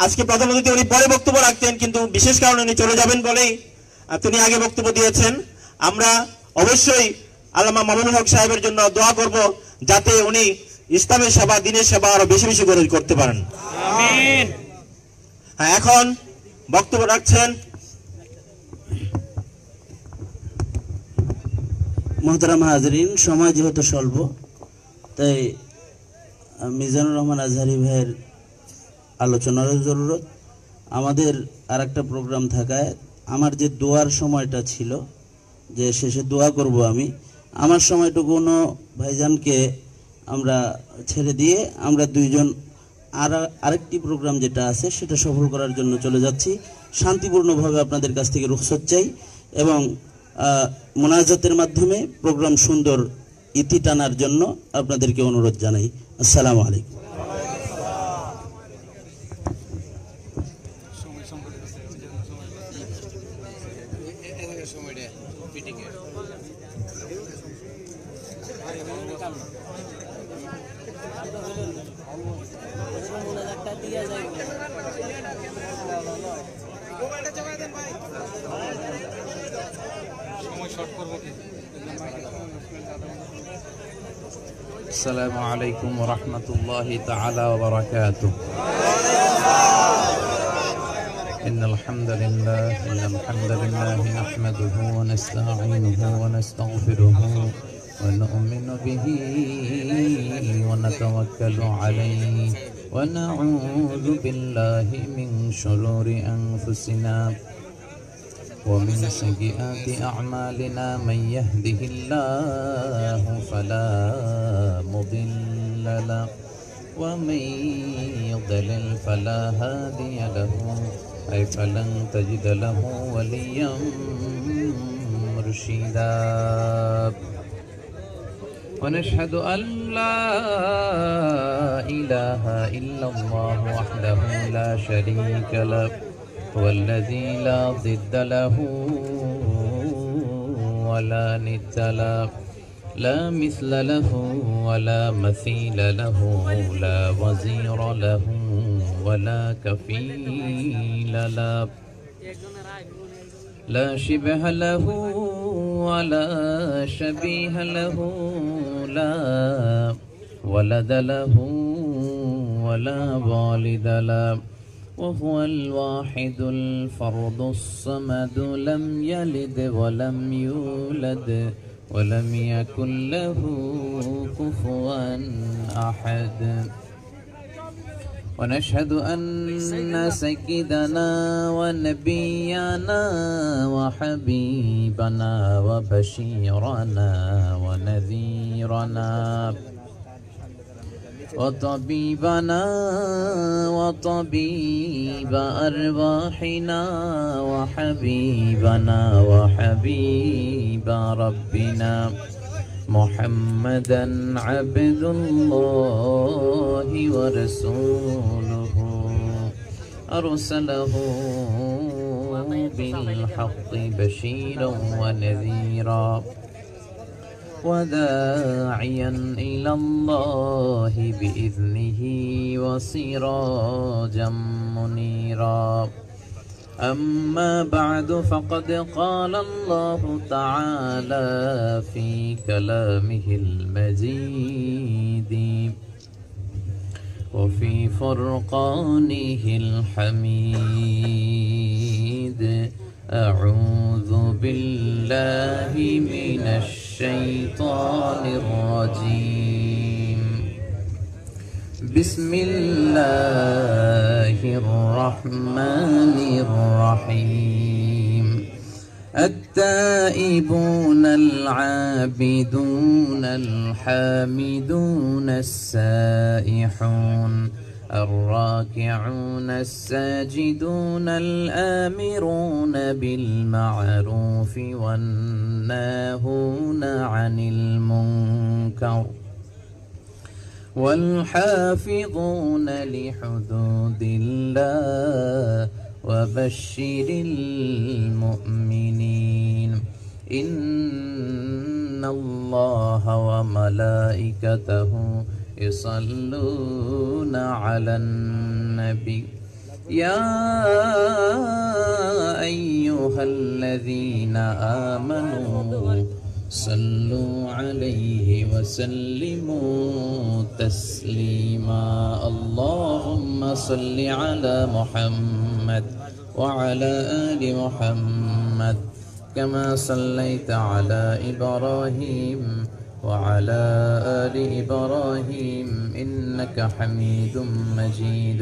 আজকে প্রধান অতিথি, উনি পরে বক্তব্য রাখতেন, কিন্তু বিশেষ কারণে উনি চলে যাবেন বলেই তিনি আগে বক্তব্য দিয়েছেন। আমরা অবশ্যই আল্লামা মামুনুল হক সাহেবের জন্য দোয়া করব, যাতে উনি ইসলামের সেবা, দ্বীনের সেবা আরো বেশি বেশি করে করতে পারেন। আমিন। এখন বক্তব্য রাখছেন মোহতারাম হাজরিন, সময় যেহেতু স্বল্প, তাই মিজানুর রহমান আজহারি ভাইয়ের আলোচনারও জরুরত। আমাদের আর একটা প্রোগ্রাম থাকায় আমার যে দোয়ার সময়টা ছিল, যে শেষে দোয়া করব আমি, আমার সময়টুকুনো ভাইজানকে আমরা ছেড়ে দিয়ে আমরা দুইজন আরেকটি প্রোগ্রাম যেটা আছে সেটা সফল করার জন্য চলে যাচ্ছি। শান্তিপূর্ণভাবে আপনাদের কাছ থেকে রুখসত চাই এবং মোনাজাতের মাধ্যমে প্রোগ্রাম সুন্দর ইতি টানার জন্য আপনাদেরকে অনুরোধ জানাই। আসসালামু আলাইকুম। السلام عليكم ورحمة الله تعالى وبركاته. إن الحمد لله نحمده ونستعينه ونستغفره ونؤمن به ونتوكل عليه ونعوذ بالله من شرور أنفسنا ومن سيئات أعمالنا. من يهده الله فلا مضل له ومن يضلل فلا هادي له أي فلن تجد له وليا مرشدا. ونشهد أن لا إله إلا الله وحده لا شريك له والذي لا ضد له ولا ند له لا مثل له ولا مثيل له لا وزير له ولا كفيل له لا شبه له ولا شبيه له لا ولد له ولا والد له وهو الواحد الفرد الصمد لم يلد ولم يولد ولم يكن له كفوا أحد. ونشهد أن سيدنا ونبينا وحبيبنا وبشيرنا ونذيرنا وطبيبنا وطبيب أرواحنا وحبيبنا وحبيب ربنا محمدا عبد الله ورسوله أرسله بالحق بشيرا ونذيرا وداعيا إلى الله بإذنه وسراجا منيرا. أما بعد فقد قال الله تعالى في كلامه المجيد وفي فرقانه الحميد. أعوذ بالله من الشيطان الرجيم. بسم الله الرحمن الرحيم. التائبون العابدون الحامدون السائحون الراكعون الساجدون الآمرون بالمعروف والناهون عن المنكر والحافظون لحدود الله وبشر المؤمنين. إن الله وملائكته يصلون على النبي يا أيها الذين آمنوا صلوا عليه وسلموا تسليما. اللهم صل على محمد وعلى آل محمد كما صليت على إبراهيم وعلى آل إبراهيم إنك حميد مجيد.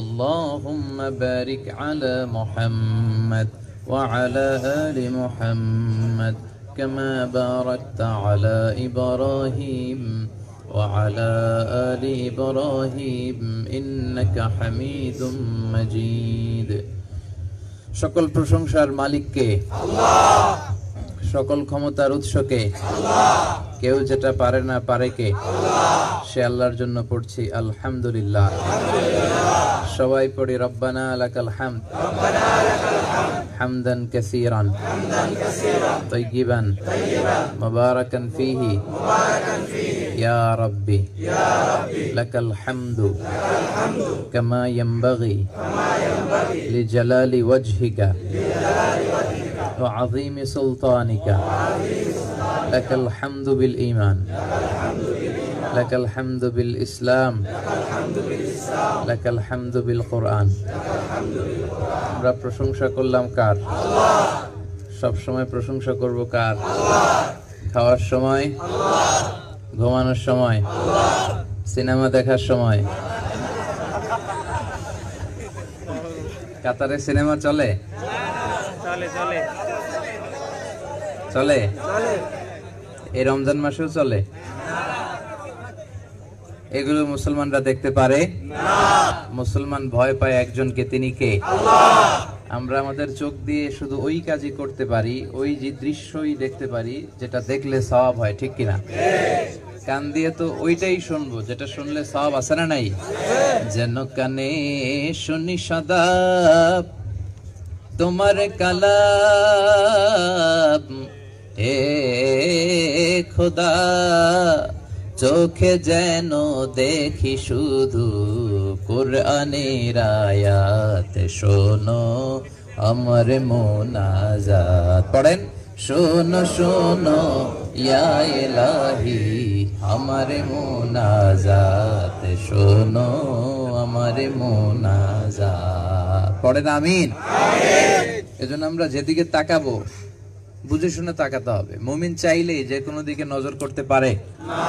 اللهم بارك على محمد وعلى آل محمد كما باركت على إبراهيم وعلى آل إبراهيم إنك حميد مجيد. সকল প্রশংসার মালিককে আল্লাহ, সকল ক্ষমতার উৎসকে আল্লাহ, কেউ যেটা পারে না পারে কে আল্লাহ, সে আল্লাহর জন্য পড়ছি আলহামদুলিল্লাহ। সবাই পড়ি রব্বানা লাকাল হামদ। حمدا كثيرا طيبا مباركا فيه يا ربي لك الحمد كما ينبغي لجلال وجهك وعظيم سلطانك لك الحمد بالإيمان لك الحمد بالإسلام لك الحمد بالقرآن আমরা প্রশংসা করলাম কার? সব সময় প্রশংসা করব কার? খাওয়ার সময়, ঘুমানোর সময়, সিনেমা দেখার সময়। কাতারে সিনেমা চলে? চলে? এই রমজান মাসেও চলে? এগুলো মুসলমানরা দেখতে পারে না। মুসলমান ভয় পায় একজনকে, তিনি কে? আমরা আমাদের চোখ দিয়ে শুধু ওই কাজই করতে পারি, ওই যে দৃশ্যই দেখতে পারি যেটা দেখলে সওয়াব হয়, ঠিক কিনা? কান দিয়ে তো ওইটাই শুনবো যেটা শুনলে সওয়াব আছে না নাই? যেন কানে শুনি সদা তোমার কালাম, হে খোদা চোখে যেন দেখি শুধু কুরআনের আয়াত, শোনো আমার মোনাজাত। পড়েন, শোনো শোনো ইয়া ইলাহি আমার মোনাজাত, শোনো আমার মোনাজাত। পড়েন আমিন। এজন্য আমরা যেদিকে তাকাবো বুঝে শুনে তাকাতে হবে। মুমিন চাইলেই যে কোনো দিকে নজর করতে পারে না।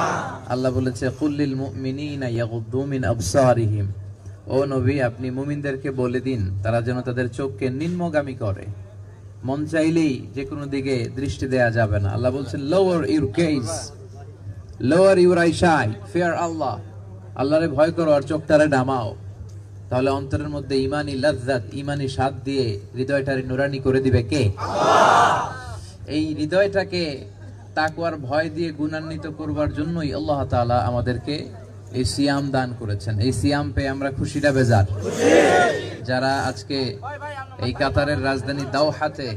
আল্লাহ বলেছে কুল্লিল মুমিনিনা ইয়াগুদ্দু মিন আবসারিহিম, ও নবী আপনি মুমিনদেরকে বলে দিন তারা যেন তাদের চোখকে নিম্নগামী করে। মন চাইলেই যে কোনো দিকে দৃষ্টি দেয়া যাবে না। আল্লাহ বলছেন lower your gaze, lower your eyesight, fear Allah, আল্লাহরে ভয় করো আর চোখটারে নামাও। তাহলে অন্তরের মধ্যে ইমানি লাজ্জাত, ইমানি স্বাদ দিয়ে হৃদয়টারে নুরানি করে দিবে কে? আল্লাহ। এই হৃদয়টাকে তাকওয়ার ভয় দিয়ে গুণান্বিত করবার জন্যই আল্লাহ তাআলা আমাদেরকে এই সিয়াম দান করেছেন। এই সিয়াম পেয়ে আমরা খুশিটা বেজার। যারা আজকে এই কাতারের রাজধানী দাওহাতে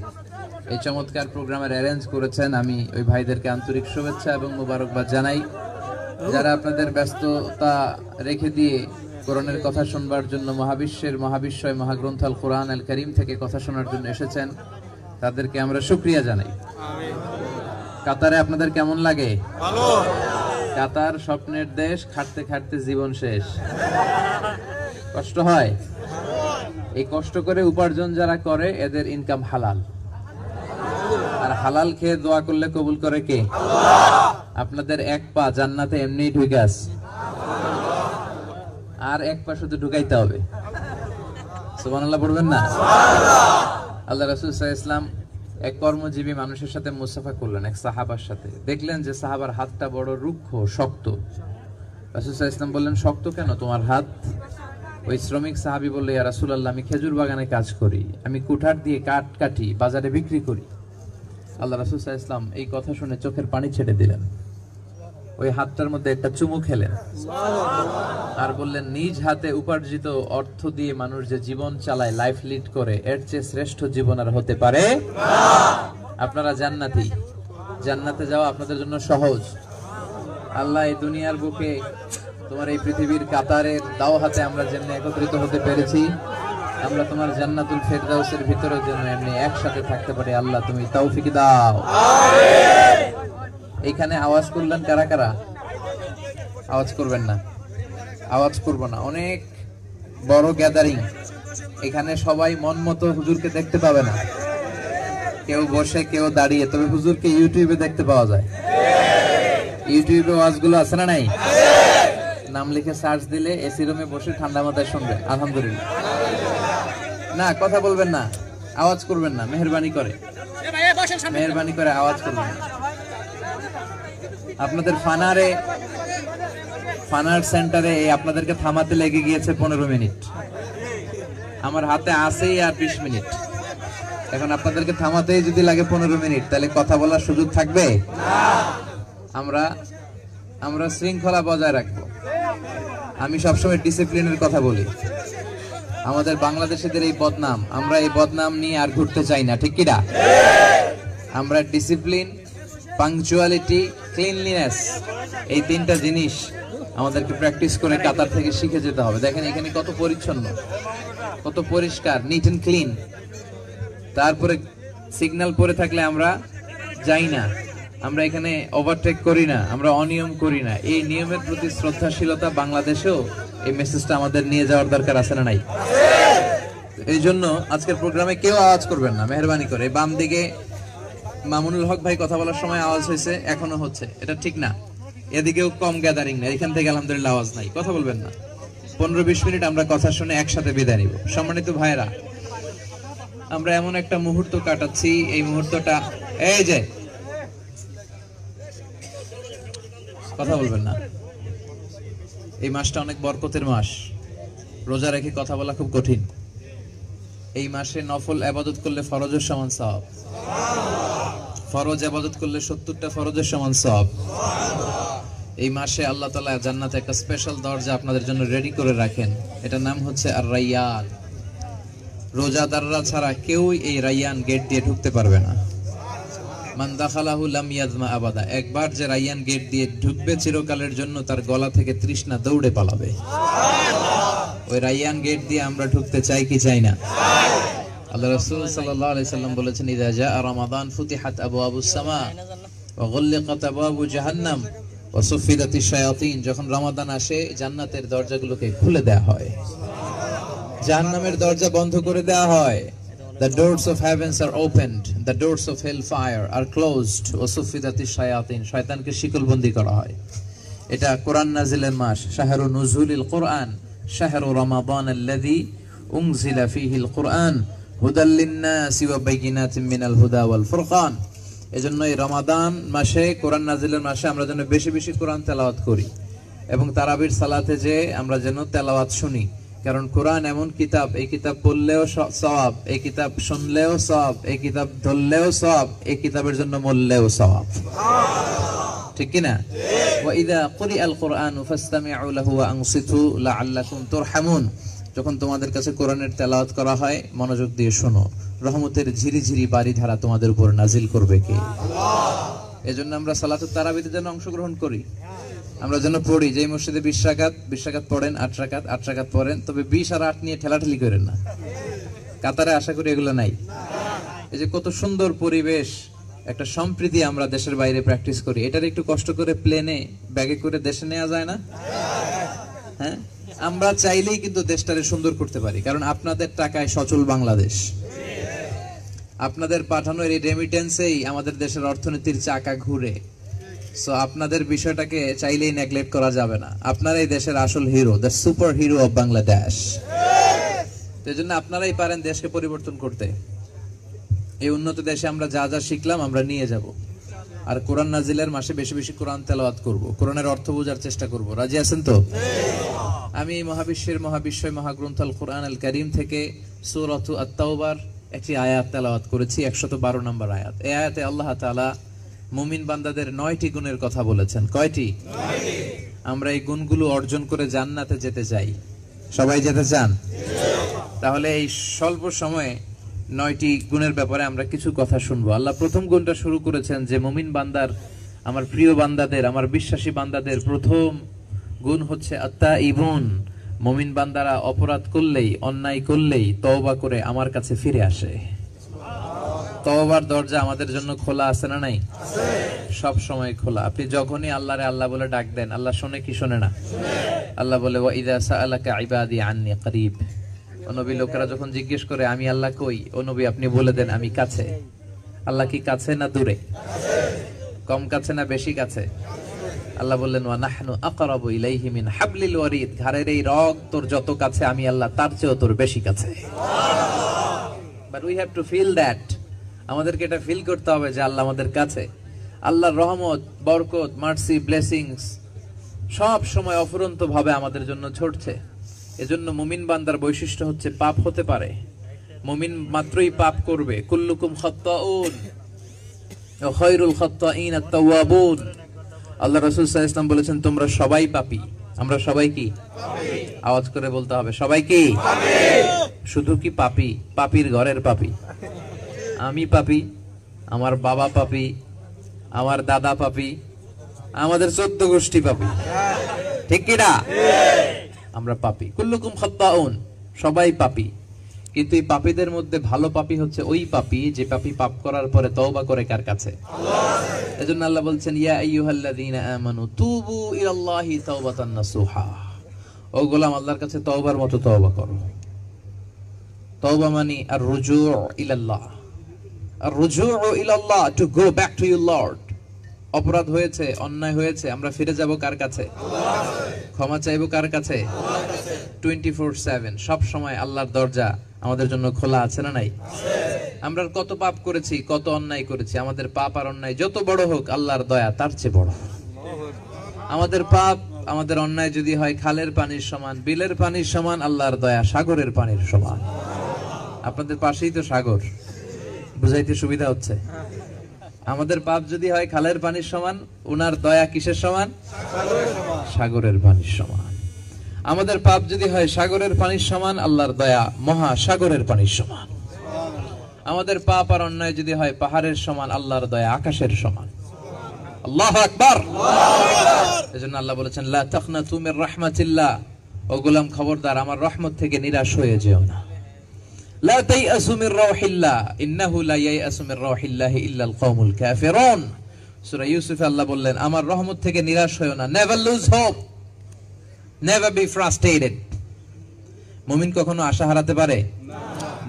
এই চমৎকার প্রোগ্রামের অ্যারেঞ্জ করেছেন, আমি ওই ভাইদেরকে আন্তরিক শুভেচ্ছা এবং মোবারকবাদ জানাই। যারা আপনাদের ব্যস্ততা রেখে দিয়ে কোরআনের কথা শুনবার জন্য মহাবিশ্বের মহাবিশ্বয় মহাগ্রন্থ আল কোরআন আল কারীম থেকে কথা শোনার জন্য এসেছেন, তাদেরকে আমরা শুকরিয়া জানাই। কাতারে আপনাদের কেমন লাগে? ভালো। কাতার স্বপ্নের দেশ, খাটতে খাটতে জীবন শেষ। কষ্ট হয়। এই কষ্ট করে উপার্জন যারা করে এদের ইনকাম হালাল, আর হালাল খেয়ে দোয়া করলে কবুল করে কে? আল্লাহ। আপনাদের এক পা জান্নাতে এমনি ঢুকে আছে, আর এক পা শুধু ঢুকাইতে হবে। সুবহানাল্লাহ পড়বেন না? আল্লাহ রাসূল সাল্লাল্লাহু আলাইহি ওয়াসাল্লাম এক কর্মজীবী মানুষের সাথে মুসাফা করলেন, এক সাহাবার সাথে। দেখলেন যে সাহাবার হাতটা বড় রুক্ষ, শক্ত। রাসূল সাল্লাল্লাহু আলাইহি ওয়াসাল্লাম বললেন, শক্ত কেন তোমার হাত? ওই শ্রমিক সাহাবী বলল, ইয়া রাসূলুল্লাহ আমি খেজুর বাগানে কাজ করি, আমি কুঠার দিয়ে কাঠ কাটি, বাজারে বিক্রি করি। আল্লাহ রাসূল সাল্লাল্লাহু আলাইহি ওয়াসাল্লাম এই কথা শুনে চোখের পানি ছেড়ে দিলেন। ওই হাতটার মধ্যে একটা চুমু খেলেন আর বললেন, নিজ হাতে উপার্জিত অর্থ দিয়ে মানুষ যে জীবন চালায়, লাইফ লিড করে, এর চেয়ে শ্রেষ্ঠ জীবন আর হতে পারে না। আপনারা জান্নাতি, জান্নাতে যাওয়া আপনাদের জন্য সহজ। আল্লাহ এই দুনিয়ার বুকে তোমার এই পৃথিবীর কাতারের দাওহাতে আমরা যেমনি একত্রিত হতে পেরেছি, আমরা তোমার জান্নাতুল ফেরদাউসের ভিতরে যেন এমনি একসাথে থাকতে পারি। আল্লাহ তুমি তৌফিক দাও। আমিন। এইখানে আওয়াজ করলেন কারা কারা? আওয়াজ করবেন না, আওয়াজ করব না। অনেক বড় গ্যাদারিং, এখানে সবাই মন মতো হুজুরকে দেখতে পাবে না, কেউ বসে কেউ দাঁড়িয়ে। তবে হুজুরকে ইউটিউবে দেখতে পাওয়া যায়। ইউটিউবে ওয়াজগুলো আছে না নাই? নাম লিখে সার্চ দিলে এসি রুমে বসে ঠান্ডা মাথায় শুনবেন। আলহামদুলিল্লাহ। না কথা বলবেন না, আওয়াজ করবেন না, মেহেরবানি করে, মেহেরবানি করে আওয়াজ করবেন না। আপনাদের ফানার সেন্টারে আপনাদেরকে থামাতে লেগে গিয়েছে 15 মিনিট। আমার হাতে আছেই আর 20 মিনিট। এখন আপনাদেরকে থামাতেই যদি লাগে 15 মিনিট, তাহলে কথা বলার সুযোগ থাকবে না। আমরা শৃঙ্খলা বজায় রাখবো। আমি সবসময় ডিসিপ্লিনের কথা বলি। আমাদের বাংলাদেশিদের এই বদনাম, আমরা এই বদনাম নিয়ে আর ঘুরতে চাই না, ঠিক কিনা? আমরা ডিসিপ্লিন, পাংচুয়ালিটি, ক্লিনলিনেস, এই তিনটা জিনিস আমাদেরকে প্র্যাকটিস করে কাতার থেকে শিখে যেতে হবে। দেখেন এখানে কত পরিচ্ছন্ন, কত পরিষ্কার, নিট এন্ড ক্লিন। তারপরে সিগন্যাল পরে থাকলে আমরা যাই না, আমরা এখানে ওভারটেক করি না, আমরা অনিয়ম করি না। এই নিয়মের প্রতি শ্রদ্ধাশীলতা বাংলাদেশেও এই মেসেজটা আমাদের নিয়ে যাওয়ার দরকার আছে না নাই? এই জন্য আজকের প্রোগ্রামে কেউ আওয়াজ করবেন না, মেহরবানি করে। বাম দিকে মামুনুল হক ভাই কথা বলার সময় আওয়াজ হয়েছে, এখনো হচ্ছে, এটা ঠিক না। এদিকেও কম গ্যাদারিং না, এখান থেকে আলহামদুলিল্লাহ আওয়াজ নাই, কথা বলবেন না। 15-20 মিনিট আমরা কথা শুনে একসাথে বিদায় নিব। সম্মানিত ভাইরা, আমরা এমন একটা মুহূর্ত কাটাচ্ছি, এই মুহূর্তটা, এই যে কথা বলবেন না, এই মাসটা অনেক বরকতের মাস। রোজা রেখে কথা বলা খুব কঠিন। এই মাসে নফল ইবাদত করলে ফরজের সমান সওয়াব, ফরজ ইবাদত করলে 70টা ফরজের সমান সওয়াব। এই মাসে আল্লাহ তাআলা জান্নাতে একটা স্পেশাল দরজা আপনাদের জন্য রেডি করে রাখেন, এটার নাম হচ্ছে আর রাইয়ান। রোজাদাররা ছাড়া কেউ এই রাইয়ান গেট দিয়ে ঢুকতে পারবে না। মান দাখালাহু লাম ইয়াজমা আবাদা, একবার যে রাইয়ান গেট দিয়ে ঢুকবে চিরকালের জন্য তার গলা থেকে তৃষ্ণা দৌড়ে পালাবে। ওই রাইয়ান গেট দিয়ে আমরা ঢুকতে চাই কি চাই না? আল্লাহ রাসূল সাল্লাল্লাহু আলাইহি সাল্লাম বলেছেন, ইযা জাআ রমাদান ফুতিহাত আবওয়াবুস সামা ওয়া গুল্লিকাত আবওয়াবু জাহান্নাম ওয়া সুফিদাতিশ শায়াতিন। যখন রমাদান আসে জান্নাতের দরজাগুলোকে খুলে দেয়া হয়, জাহান্নামের দরজা বন্ধ করে দেয়া হয়। The doors of heavens are opened, the doors of hellfire are closed, wa suffidatish shayatin, শয়তানকে শিকলবন্দি করা হয়। এটা কোরআন নাজিলের মাস, শাহরু নুজুলিল কোরআন, শাহরু রমাদান আল্লাযী উনজিলা ফীহিল কোরআন হুদাল লিন-নাসি ওয়া বাইয়িনাতিন মিনাল হুদা ওয়াল ফুরকান। এজন্য এই রমাদান মাসে, কোরআন নাজিলের মাসে আমরা যেন বেশি বেশি কোরআন তেলাওয়াত করি এবং তারাবির সালাতে যে আমরা যেন তেলাওয়াত শুনি। কারণ কোরআন এমন কিতাব, এই কিতাব পড়লেও সওয়াব, এই কিতাব শুনলেও সওয়াব, এই কিতাব ধরলেও সওয়াব, এই কিতাবের জন্য মরলেও সওয়াব, ঠিক কি না? ওয়া ইযা কুরিআল কুরআনু ফাসতামিউ লাহু ওয়া আনসিতু লাআল্লাকুম তুরহামুন। যখন তোমাদের কাছে কোরআনের তেলাওয়াত করা হয় মনোযোগ দিয়ে শোনো, রহমতের ঝিরিঝিরি বারিধারা তোমাদের উপর নাজিল করবে কে? আল্লাহ। এজন্য আমরা সালাতুত তারাবিতে যেন অংশগ্রহণ করি, আমরা যেন পড়ি। যে মসজিদে 20 রাকাত পড়েন, 8 রাকাত পড়েন, তবে 20 আর 8 নিয়ে ঠেলাঠেলি করেন না। কাতারে আশা করি এগুলো নাই। এই যে কত সুন্দর পরিবেশ, একটা সম্প্রীতি আমরা দেশের বাইরে প্র্যাকটিস করি, এটার একটু কষ্ট করে প্লেনে ব্যাগে করে দেশে নেওয়া যায় না? হ্যাঁ, আমরা চাইলেই কিন্তু দেশটারে সুন্দর করতে পারি, কারণ আপনাদের টাকায় সচল বাংলাদেশ, আপনাদের পাঠানোর এই রেমিটেন্সেই আমাদের দেশের অর্থনীতির চাকা ঘুরে। সো আপনাদের বিষয়টাকে চাইলেই নেগলেক্ট করা যাবে না। আপনারাই দেশের আসল hero, the super hero of Bangladesh. এই জন্য আপনারাই পারেন দেশকে পরিবর্তন করতে। এই উন্নত দেশে আমরা যা যা শিখলাম আমরা নিয়ে যাব, আর কোরআন নাজিলের মাসে বেশি বেশি কোরআন তেলাওয়াত করব, কোরআনের অর্থ বোঝার চেষ্টা করব। রাজি আছেন তো? আমি এই মহাবিশ্বের মহাবিশ্বয় মহাগ্রন্থ আল কোরআন আল কারীম থেকে সূরাতু আত-তাওবার একটি আয়াত তেলাওয়াত করেছি, 112 নম্বর আয়াত। এই আয়াতে আল্লাহ তাআলা মুমিন বান্দাদের 9টি গুণের কথা বলেছেন। কয়টি? 9টি। আমরা এই গুণগুলো অর্জন করে জান্নাতে যেতে চাই। সবাই যেতে চান? তাহলে এই স্বল্প সময়ে 9টি গুণের ব্যাপারে আমরা কিছু কথা শুনবো। আল্লাহ প্রথম গুণটা শুরু করেছেন যে মুমিন বান্দার, আমার প্রিয় বান্দাদের, আমার বিশ্বাসী বান্দাদের প্রথম গুণ হচ্ছে আত-তাইবুন। মুমিন বান্দারা অপরাধ করলেই, অন্যায় করলেই তওবা করে আমার কাছে ফিরে আসে। তওবার দরজা আমাদের জন্য খোলা আছে না নাই? আছে, সব সময় খোলা। আপনি যখনই আল্লাহরে আল্লাহ বলে ডাক দেন, আল্লাহ শুনে কি শুনে না? আল্লাহ বলে ওয়া ইযা সাআলাকা ইবাদি আন্নী করিব। ও নবী, লোকেরা যখন জিজ্ঞেস করে আমি আল্লাহ কই, ও নবী আপনি বলে দেন আমি কাছে। আল্লাহ কি কাছে না দূরে? কম কাছে না বেশি কাছে? আল্লাহ বললেন ওয়া নাহনু আকরাবু ইলাইহি মিন হাবলিল ওয়ারিদ। ঘাড়ের এই রগ তোর যত কাছে, আমি আল্লাহ তার চেয়েও তোর বেশি কাছে। But we have to feel that. আমাদেরকে এটা ফিল করতে হবে যে আল্লাহ আমাদের কাছে। আল্লাহর রহমত, বরকত, মার্সি, ব্লেসিংস সব সময় অফুরন্ত ভাবে আমাদের জন্য ঝরছে। এজন্য মুমিন বান্দার বৈশিষ্ট্য হচ্ছে পাপ হতে পারে, মুমিন মাত্রই পাপ করবে। কুল্লুকুম খাত্তাউন ওয়া খায়রুল খাত্তাইন আত-তাওয়াবুন। আল্লাহ রাসূল সাল্লাল্লাহু আলাইহি ওয়াসাল্লাম বলেছেন তোমরা সবাই পাপী, আমরা সবাই কি? আওয়াজ করে বলতে হবে, সবাই কি? শুধু কি পাপী? পাপীর ঘরের পাপী। আমি পাপী, আমার বাবা পাপী, আমার দাদা পাপী, আমাদের 14 গোষ্ঠী পাপী, ঠিক কি না? আমরা পাপী। কুল্লুকুম খাত্তাউন, সবাই পাপী। কিন্তু এই পাপীদের মধ্যে ভালো পাপী হচ্ছে ওই পাপী যে পাপী পাপ করার পরে তওবা করে কার কাছে? এজন্য আল্লাহ বলছেন, ইয়া আইয়ুহাল্লাযীনা আমানু তুবু ইলাল্লাহি তাওবাতান নাসুহা। ও গোলাম, আল্লাহর কাছে তওবার মতো তওবা করো। তওবা মানে আর রুজু ইলাল্লাহ, আর রুজু ইলাল্লাহ, to go back to your lord. অপরাধ হয়েছে, অন্যায় হয়েছে, আমরা ফিরে যাব কার কাছে? ক্ষমা চাইবো কার কাছে? 24/7 সব সময় আল্লাহর দরজা আমাদের জন্য খোলা আছে না নাই? আমরা কত পাপ করেছি, কত অন্যায় করেছি, আমাদের পাপ আর অন্যায় যত বড় হোক, আল্লাহর দয়া তার চেয়ে বড়। আমাদের পাপ, আমাদের অন্যায় যদি হয় খালের পানির সমান, বিলের পানির সমান, আল্লাহর দয়া সাগরের পানির সমান। আপনাদের পাশেই তো সাগর, বুঝাইতে সুবিধা হচ্ছে। আমাদের পাপ যদি হয় খালের পানির সমান, উনার দয়া কিসের সমান? সাগরের পানির সমান। আমাদের পাপ যদি হয় সাগরের পানির সমান, আল্লাহর দয়া মহাসাগরের পানির সমান। আমাদের পাপ আর অন্যায় যদি হয় পাহাড়ের সমান, আল্লাহর দয়া আকাশের সমান। আল্লাহু আকবার। এজন্য আল্লাহ বলেছেন, লা তাখনাতু মির রাহমাতিল্লাহ। ও গোলাম, খবরদার আমার রহমত থেকে নিরাশ হয়ে যেও না। লা তাইআসু মির রাউহিল্লাহ, ইন্নাহু লা ইয়াইআসু মির রাউহিল্লাহি ইল্লাল কওমুল কাফিরুন। সূরা ইউসুফে আল্লাহ বললেন, আমার রহমত থেকে নিরাশ হয়ো না। Never lose hope, never be frustrated. মুমিন কখনো আশা হারাতে পারে না।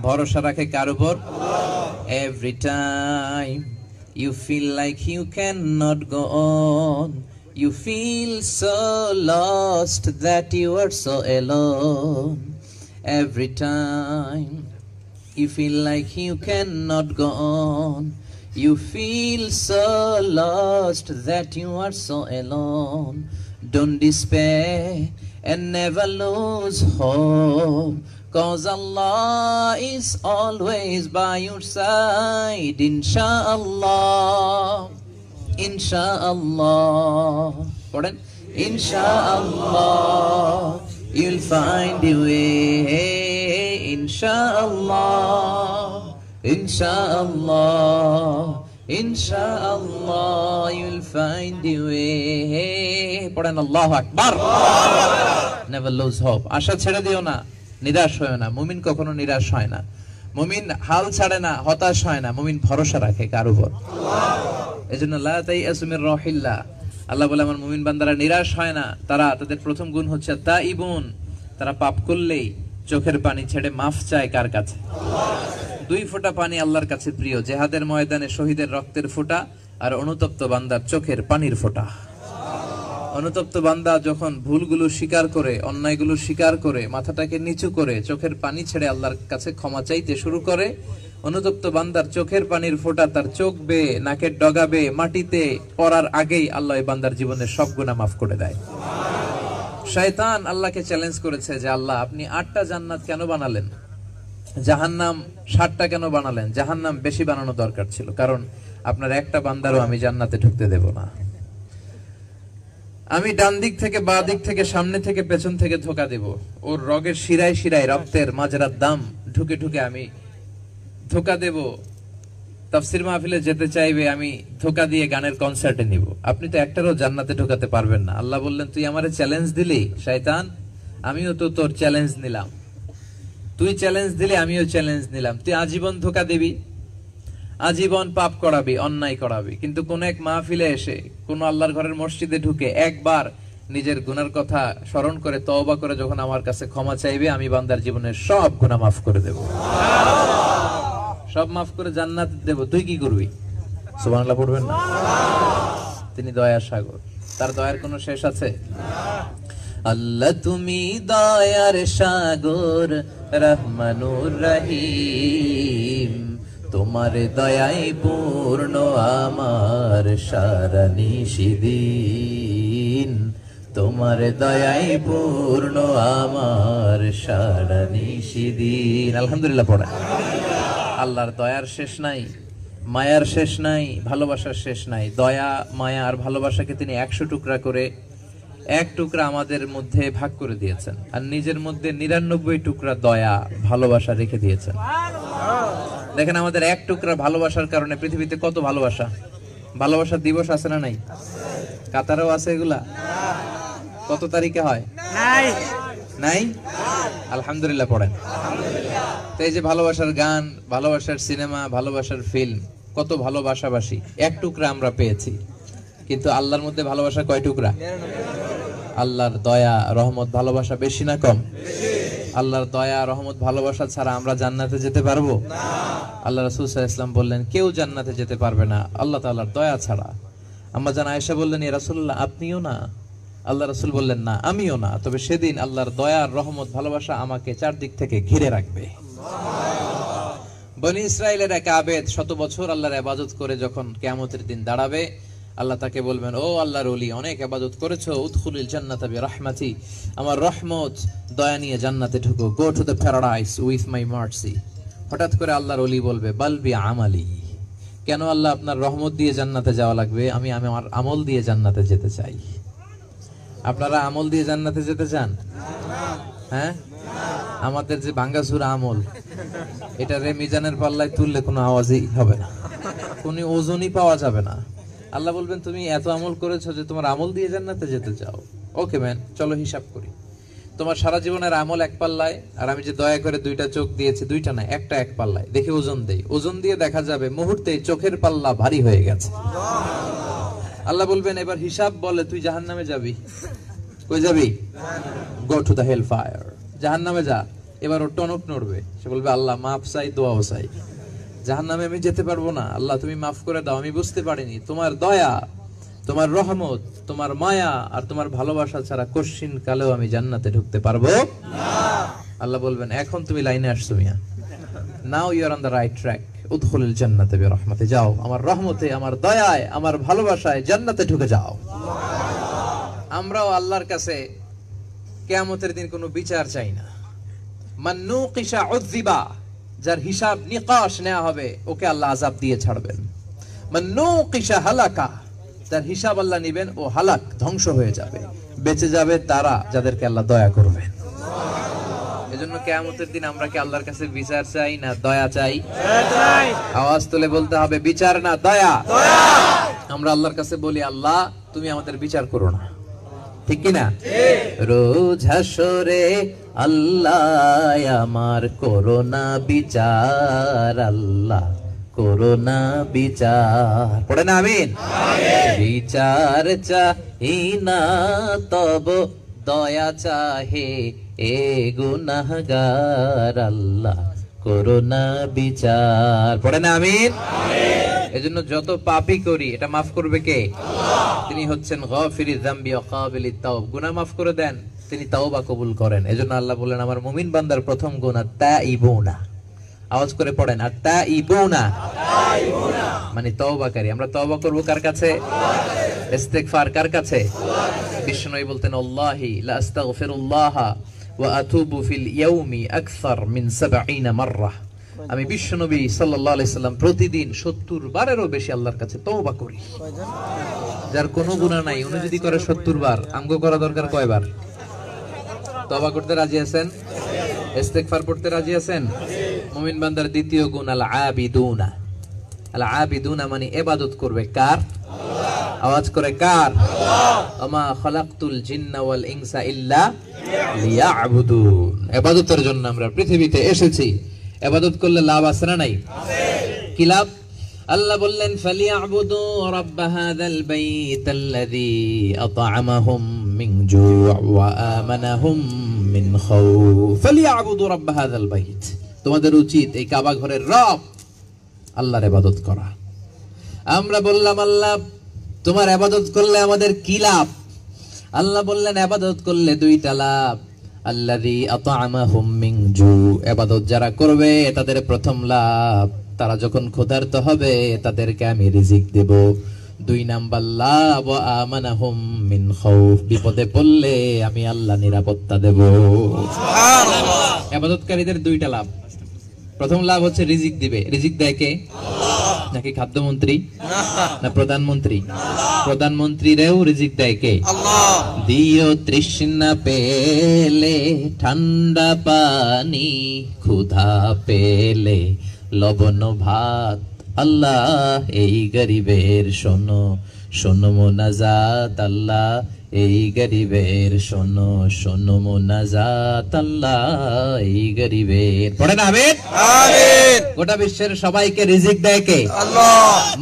ভরসা রাখে কার উপর? Every time you feel like you cannot go on, you feel so lost that you are so alone. Every time you feel like you cannot go on, you feel so lost that you are so alone. Don't despair and never lose hope, 'cause Allah is always by your side. Insha'Allah, Insha'Allah, pardon? Insha'Allah, you'll find your way. Insha'Allah, Insha'Allah, Insha'Allah, you'll find your way. Pardon? Allahu Akbar. Never lose hope. আশা ছেড়ে দিও না, নিরাশ হয় না। মুমিন কখনো নিরাশ হয় না, মুমিন হাল ছাড়ে না, হতাশ হয় না, মুমিন ভরসা রাখে কার উপর? এজন্য লা তাইআসু মির রাহিল্লাহ, আল্লাহ বলে আমার মুমিন বান্দারা নিরাশ হয় না। তারা, তাদের প্রথম গুণ হচ্ছে তাইবুন, তারা পাপ করলেই চোখের পানি ছেড়ে মাফ চায় কার কাছে? 2 ফোঁটা পানি আল্লাহর কাছে প্রিয়, জিহাদের ময়দানে শহীদের রক্তের ফোঁটা আর অনুতপ্ত বান্দার চোখের পানির ফোঁটা। অনুতপ্ত বান্দা যখন ভুলগুলো স্বীকার করে, অন্যায়গুলো স্বীকার করে, মাথাটাকে নিচু করে চোখের পানি ছেড়ে আল্লাহর কাছে ক্ষমা চাইতে শুরু করে, অনুতপ্ত বান্দার চোখের পানির ফোঁটা তার চোখ বেয়ে, নাকের ডগা বেয়ে মাটিতে পড়ার আগেই আল্লাহ এই বান্দার জীবনের সব গুনাহ মাফ করে দেয়। শয়তান আল্লাহকে চ্যালেঞ্জ করেছে যে আল্লাহ, আপনি 8টা জান্নাত কেন বানালেন? জাহান্নাম 60টা কেন বানালেন? জাহান্নাম বেশি বানানো দরকার ছিল, কারণ আপনার একটা বান্দারও আমি জান্নাতে ঢুকতে দেব না। আমি ডান দিক থেকে, বাঁ দিক থেকে, সামনে থেকে, পেছন থেকে ধোঁকা দেব। ওর রগের শিরায় শিরায়, রক্তের মাজরার দাম ঢুকে ঢুকে আমি ধোঁকা দেব। তাফসীর মাহফিলে যেতে চাইবে, আমি ধোঁকা দিয়ে গানের কনসার্টে নিব। আপনি তো একটারও জান্নাতে ঢোকাতে পারবেন না। আল্লাহ বললেন, তুই আমারে চ্যালেঞ্জ দিলি শয়তান, আমিও তো তোর চ্যালেঞ্জ নিলাম। তুই চ্যালেঞ্জ দিলি, আমিও চ্যালেঞ্জ নিলাম। তুই আজীবন ধোঁকা দিবি, আজীবন পাপ করাবি, অন্যায় করাবি, কিন্তু কোন এক মাহফিলে এসে, কোন আল্লাহর ঘরের মসজিদে ঢুকে একবার নিজের গুনার কথা স্মরণ করে তওবা করে যখন আমার কাছে ক্ষমা চাইবে, আমি বান্দার জীবনের সব গুনাহ মাফ করে দেব, সব মাফ করে জান্নাত দেব। তুই কি করবি? সুবহানাল্লাহ পড়বেন না? তিনি দয়ার সাগর, তার দয়ার কোনো শেষ আছে? আল্লাহ তুমি দয়ার সাগর, রহমানুর রহিম, তোমার দয়ায় পূর্ণ আমার সারা নিশিদিন, তোমার দয়ায় পূর্ণ আমার সারা নিশিদিন। আলহামদুলিল্লাহ পড়া। আল্লাহর দয়ার শেষ নাই, মায়ার শেষ নাই, ভালোবাসার শেষ নাই। দয়া, মায়া আর ভালোবাসাকে তিনি 100 টুকরা করে এক টুকরা আমাদের মধ্যে ভাগ করে দিয়েছেন, আর নিজের মধ্যে 99 টুকরা দয়া ভালোবাসা রেখে দিয়েছেন। দেখেন আমাদের এক টুকরা ভালোবাসার কারণে পৃথিবীতে কত ভালোবাসা। ভালোবাসার দিবস আছে না নাই? কাতারেও আছে এগুলা? কত তারিখে হয়? নাই? আলহামদুলিল্লাহ পড়েন। তো এই যে ভালোবাসার গান, ভালোবাসার সিনেমা, ভালোবাসার ফিল্ম, কত ভালোবাসাবাসী এক টুকরা আমরা পেয়েছি। কিন্তু আল্লাহর মধ্যে ভালোবাসা কয় টুকরা? আল্লাহর দয়া রহমত ভালোবাসা বেশি না কম? আল্লাহর দয়া রহমত ভালোবাসা ছাড়া আমরা জান্নাতে যেতে পারবো? আল্লাহ রাসূল সাল্লাল্লাহু আলাইহি ওয়াসাল্লাম বললেন কেউ জান্নাতে যেতে পারবে না আল্লাহ তাআলার দয়া ছাড়া। আম্মা জান আয়েশা বললেন, ইয়া রাসূলুল্লাহ আপনিও না? আল্লাহ রাসূল বললেন, না আমিও না, তবে সেদিন আল্লাহর দয়া রহমত ভালোবাসা আমাকে চারদিক থেকে ঘিরে রাখবে। বনি ইসরাইলের এক আবেদ 100 বছর আল্লাহর ইবাদত করে যখন কিয়ামতের দিন দাঁড়াবে, আল্লাহ তাকে বলবেন, ও আল্লাহর ওলি, অনেক ইবাদত করেছো, উদখুলিল জান্নাতা বিরাহমাতি, আমার রহমত দয়া নিয়ে জান্নাতে ঢুকো, go to the paradise with my mercy. হঠাৎ করে আল্লাহর ওলি বলবে, বাল বি আমালি, কেন আল্লাহ আপনার রহমত দিয়ে জান্নাতে যাওয়া লাগবে? আমি আমার আমল দিয়ে জান্নাতে যেতে চাই। আপনারা আমল দিয়ে জান্নাতে যেতে চান? হ্যাঁ, আমাদের যে ভাঙ্গাচুরা আমল, এটা রে মিজানের পাল্লায় তুললে কোনো আওয়াজই হবে না, কোনো ওজনই পাওয়া যাবে না। আল্লাহ বলবেন, তুমি এত আমল করেছো যে তোমার আমল দিয়ে জান্নাতে যেতে চাও। ওকে ম্যান, চলো হিসাব করি। তোমার সারা জীবনের আমল এক পাল্লায়, আর আমি যে দয়া করে 2টা চোখ দিয়েছি, 2টা না, একটা এক পাল্লায়, দেখে ওজন দেই। ওজন দিয়ে দেখা যাবে মুহূর্তে চোখের পাল্লা ভারী হয়ে গেছে। আল্লাহ বলবেন, এবার হিসাব বলে তুই জাহান্নামে যাবি। কই যাবি? Go to the hell fire, জাহান্নামে যা। এবার ও টনক নড়বে, সে বলবে, আল্লাহ মাফ চাই, দোয়াও চাই, জাহান্নামে আমি যেতে পারবো না, আল্লাহ তুমি মাফ করে দাও, আমি বুঝতে পারিনি তোমার দয়া, তোমার রহমত, তোমার মায়া আর তোমার ভালোবাসা ছাড়া কশিন কালেও আমি জান্নাতে ঢুকতে পারবো না। আল্লাহ বলবেন, এখন তুমি লাইনে আসছো মিয়া, now you are on the right track, উদখুলিল জান্নাতা বিরাহমাতি, যাও আমার রহমতে, আমার দয়ায়, আমার ভালোবাসায় জান্নাতে ঢুকে যাও। আমরাও আল্লাহর কাছে কিয়ামতের দিন কোনো বিচার চাই না। মান নুকিশা উযিবা, যার হিসাব নিকাশ নেওয়া হবে ওকে আল্লাহ আযাব দিয়ে ছাড়বেন। মান নুকিশা হালাকা, যার হিসাব আল্লাহ নেবেন ও হালাক, ধ্বংস হয়ে যাবে। বেঁচে যাবে তারা যাদেরকে আল্লাহ দয়া করবেন। এজন্য কিয়ামতের দিন আমরা কি আল্লাহর কাছে বিচার চাই না দয়া চাই? আওয়াজ তুলে বলতে হবে, বিচার না দয়া। আমরা আল্লাহর কাছে বলি, আল্লাহ তুমি আমাদের বিচার করো না, ঠিক কি না? রোজ হাসরে আল্লাহ আমার করোনা বিচার, আল্লাহ করোনা বিচার, পড়ে না আমিন। বিচার চাহি না তব দয়া চাহে এ গুনাহগার, আল্লাহ করোনা বিচার, পড়ে না আমিন। এজন্য যত পাপই করি এটা মাফ করবে কে? তিনি হচ্ছেন গাফিরিয যামবি ওয়া কাবিলিত তাওব, গুনাহ মাফ করে দেন, তিনি তাওবা কবুল করেন। এজন্য আল্লাহ বলেন, আমার মুমিন বান্দার প্রথম গুণ তাইবুনা। আওয়াজ করে পড়েন, আর তাইবুনা মানে তওবাকারী। আমরা তওবা করব কার কাছে? ইস্তিগফার কার কাছে? বিষ্ণুই বলতেন, আল্লাহি লা আস্তাগফিরুল্লাহ ওয়া আতুবু ফিল ইয়াউমি আকসার মিন 70 মাররা। আমি বিশ্বনবী সাল্লাল্লাহু আলাইহি সাল্লাম প্রতিদিন 70 বারেরও বেশি আল্লাহর কাছে তওবা করি। যার কোনো গুনাহ নাই উনি যদি করে 70 বার, আমগো করা দরকার কয়বার? তওবা করতে রাজি আছেন? ইস্তিগফার পড়তে রাজি আছেন? মুমিন বান্দার দ্বিতীয় গুণ আল আবিদুনা। আল আবিদুনা মানে ইবাদত করবে কার? আল্লাহ। আওয়াজ করে কার? আল্লাহ। ওমা খালাকতুল জিন্না ওয়াল ইনসা ইল্লা লিয়াবুদুন। ইবাদতের জন্য আমরা পৃথিবীতে এসেছি। ইবাদত করলে লাভ আছে না নাই? আছে। কি লাভ? আল্লাহ বললেন, ফালিয়াবুদু রাব্ব হাযাল বাইতাল্লাযী আত'আমাহুম মিন জু' ওয়া আমানাহুম মিন খাউফ। ফালিয়াবুদু রাব্ব হাযাল বাইত। তোমাদের উচিত এই কাবা ঘরের রব আল্লাহর ইবাদত করা। আমরা বললাম, আল্লাহ তোমার ইবাদত করলে আমাদের কি লাভ? আল্লাহ বললেন, ইবাদত করলে দুইটা লাভ। আল্লাযী আত'আমাহুম মিন জু', ইবাদত যারা করবে তাদের প্রথম লাভ, তারা যখন ক্ষুধার্ত হবে তাদেরকে আমি রিজিক দেব। 2 নাম্বার লাভ, ওয়া আমানাহুম মিন খাউফ, বিপদে পড়লে আমি আল্লাহ নিরাপত্তা দেব। সুবহানাল্লাহ। ইবাদতকারীদের 2টা লাভ। প্রথম লাভ হচ্ছে রিজিক দিবে। রিজিক দেয় কে? আল্লাহ। নাকি খাদ্যমন্ত্রী না প্রধানমন্ত্রী? প্রধানমন্ত্রীরেও রিজিক দেয় কে? আল্লাহ। দিও তৃষ্ণা পেলে ঠান্ডা পানি, ক্ষুধা পেলে লবণ ভাত, আল্লাহ এই গরিবের শোনো শোনো মোনাজাত, আল্লাহ এই গরিবের শোনো শোনো মোনাজাত, আল্লাহ এই গরিবের। পড়ে না আমিন? আমিন। গোটা বিশ্বের সবাইকে রিজিক দেয় কে? আল্লাহ।